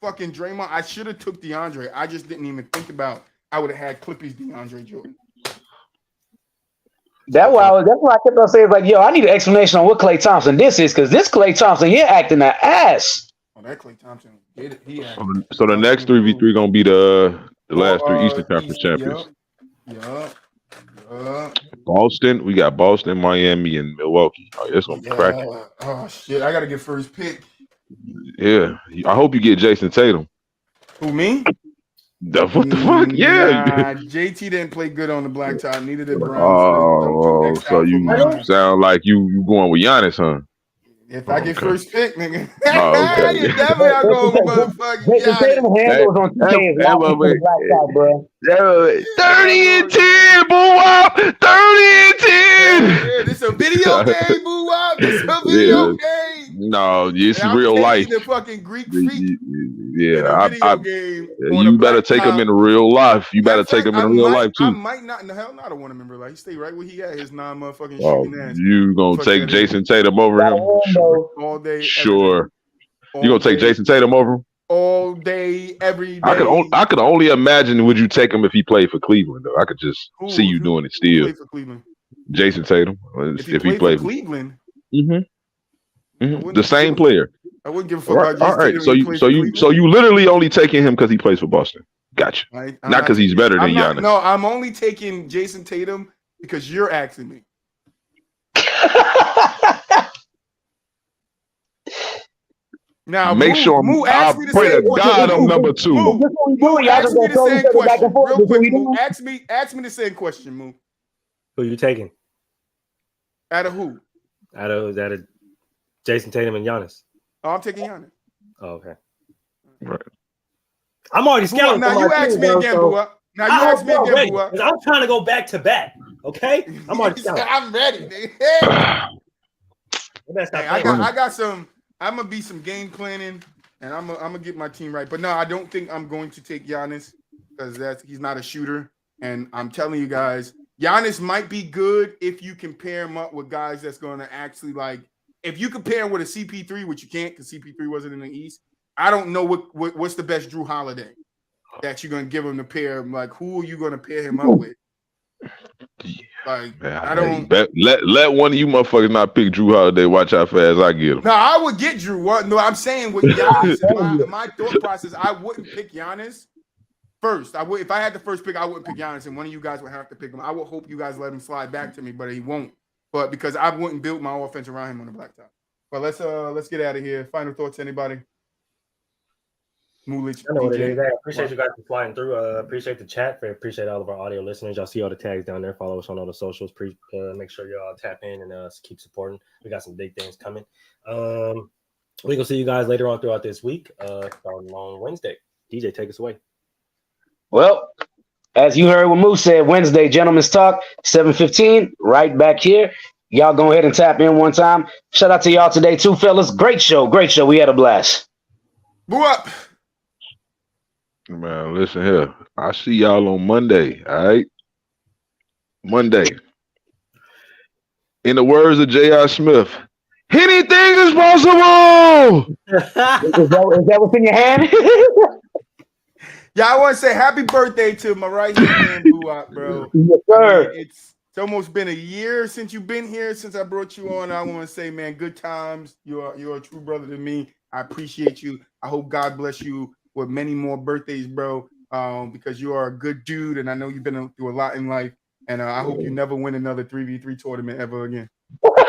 fucking Draymond, I should have took DeAndre. I just didn't even think about I would have had Clippers DeAndre Jordan. That's why I kept on saying, like, yo, I need an explanation on what Klay Thompson this is, because this Klay Thompson, you're acting an ass. Oh, that Klay Thompson. So the next 3v3 gonna be the last three Eastern Conference champions. Yup. Boston, we got Boston, Miami, and Milwaukee. Oh, it's gonna be cracking. Oh shit, I gotta get first pick. Yeah, I hope you get Jason Tatum. Who, me? What the fuck? Yeah. Nah, JT didn't play good on the blacktop. Neither did Brown. Oh, so you sound like you going with Giannis, huh? If I get first pick, nigga. Okay. You definitely are going motherfucking Jason Tatum handles on 2K is watching for the blacktop, bro. 30 and 10, boo up! 30 and 10! Yeah, this a video game, boo up. This a video game. No, it's and real life. The fucking Greek freak. Yeah, game you better take him in real life. You better take him in real life too. I might not. No, hell, no, I don't want him in real life. He stay right where he at. His non-motherfucking shooting ass. You gonna take Jason Tatum over him? All day. Sure. You gonna take Jason Tatum over him? All day, every day. I could only imagine would you take him if he played for Cleveland though. I could just see you doing it still. Play for Cleveland? Jason Tatum. If he played for Cleveland. The same player. I wouldn't give a fuck about Jason all right. Tatum. So you literally only taking him because he plays for Boston. Gotcha. Not because he's better than Giannis. No, I'm only taking Jason Tatum because you're asking me. Now, make sure I pray to God I'm number 2. Ask me the same question. Real quick, Moo. Ask me the same question, Moo. Who you taking? Out of who? Out of Jason Tatum and Giannis. Oh, I'm taking Giannis. Oh, okay. Right. I'm already scouting. Now you ask me again, Boo. Now you ask me again, Boo. I'm trying to go back to back. Okay, I'm already scouting. I'm ready. I got some. I'm gonna be some game planning, and I'm gonna get my team right. But no, I don't think I'm going to take Giannis because he's not a shooter. And I'm telling you guys, Giannis might be good if you compare him up with guys that's going to actually like. If you compare him with a CP3, which you can't because CP3 wasn't in the East, I don't know what's the best Drew Holiday that you're going to give him to pair him. Like, who are you going to pair him up with? Like, man, I don't let one of you motherfuckers not pick Drew Holiday. Watch how fast I get him. No, I would get Drew. No, I'm saying with Giannis, my thought process, I wouldn't pick Giannis first. I would if I had the first pick, I wouldn't pick Giannis, and one of you guys would have to pick him. I would hope you guys let him slide back to me, but he won't. But because I wouldn't build my offense around him on the blacktop. But let's get out of here. Final thoughts, anybody? Moolich, I know what it is. I appreciate you guys for flying through. Appreciate the chat. Appreciate all of our audio listeners. Y'all see all the tags down there. Follow us on all the socials. Make sure y'all tap in and keep supporting. We got some big things coming. We gonna see you guys later on throughout this week. Starting on Wednesday. DJ, take us away. Well, as you heard what Moose said, Wednesday, Gentlemen's Talk, 7:15, right back here. Y'all go ahead and tap in one time. Shout out to y'all today, too, fellas. Great show. We had a blast. Boo up. Man, listen here. I see y'all on Monday, all right? Monday. In the words of J.R. Smith, anything is possible! Is that what's in your hand? Yeah, I want to say happy birthday to my right hand man, Boo Up, bro. Yes, sir. It's almost been a year since you've been here, since I brought you on. I want to say, man, good times. You're a true brother to me. I appreciate you. I hope God bless you with many more birthdays, bro, because you are a good dude, and I know you've been through a lot in life, and I hope you never win another 3v3 tournament ever again.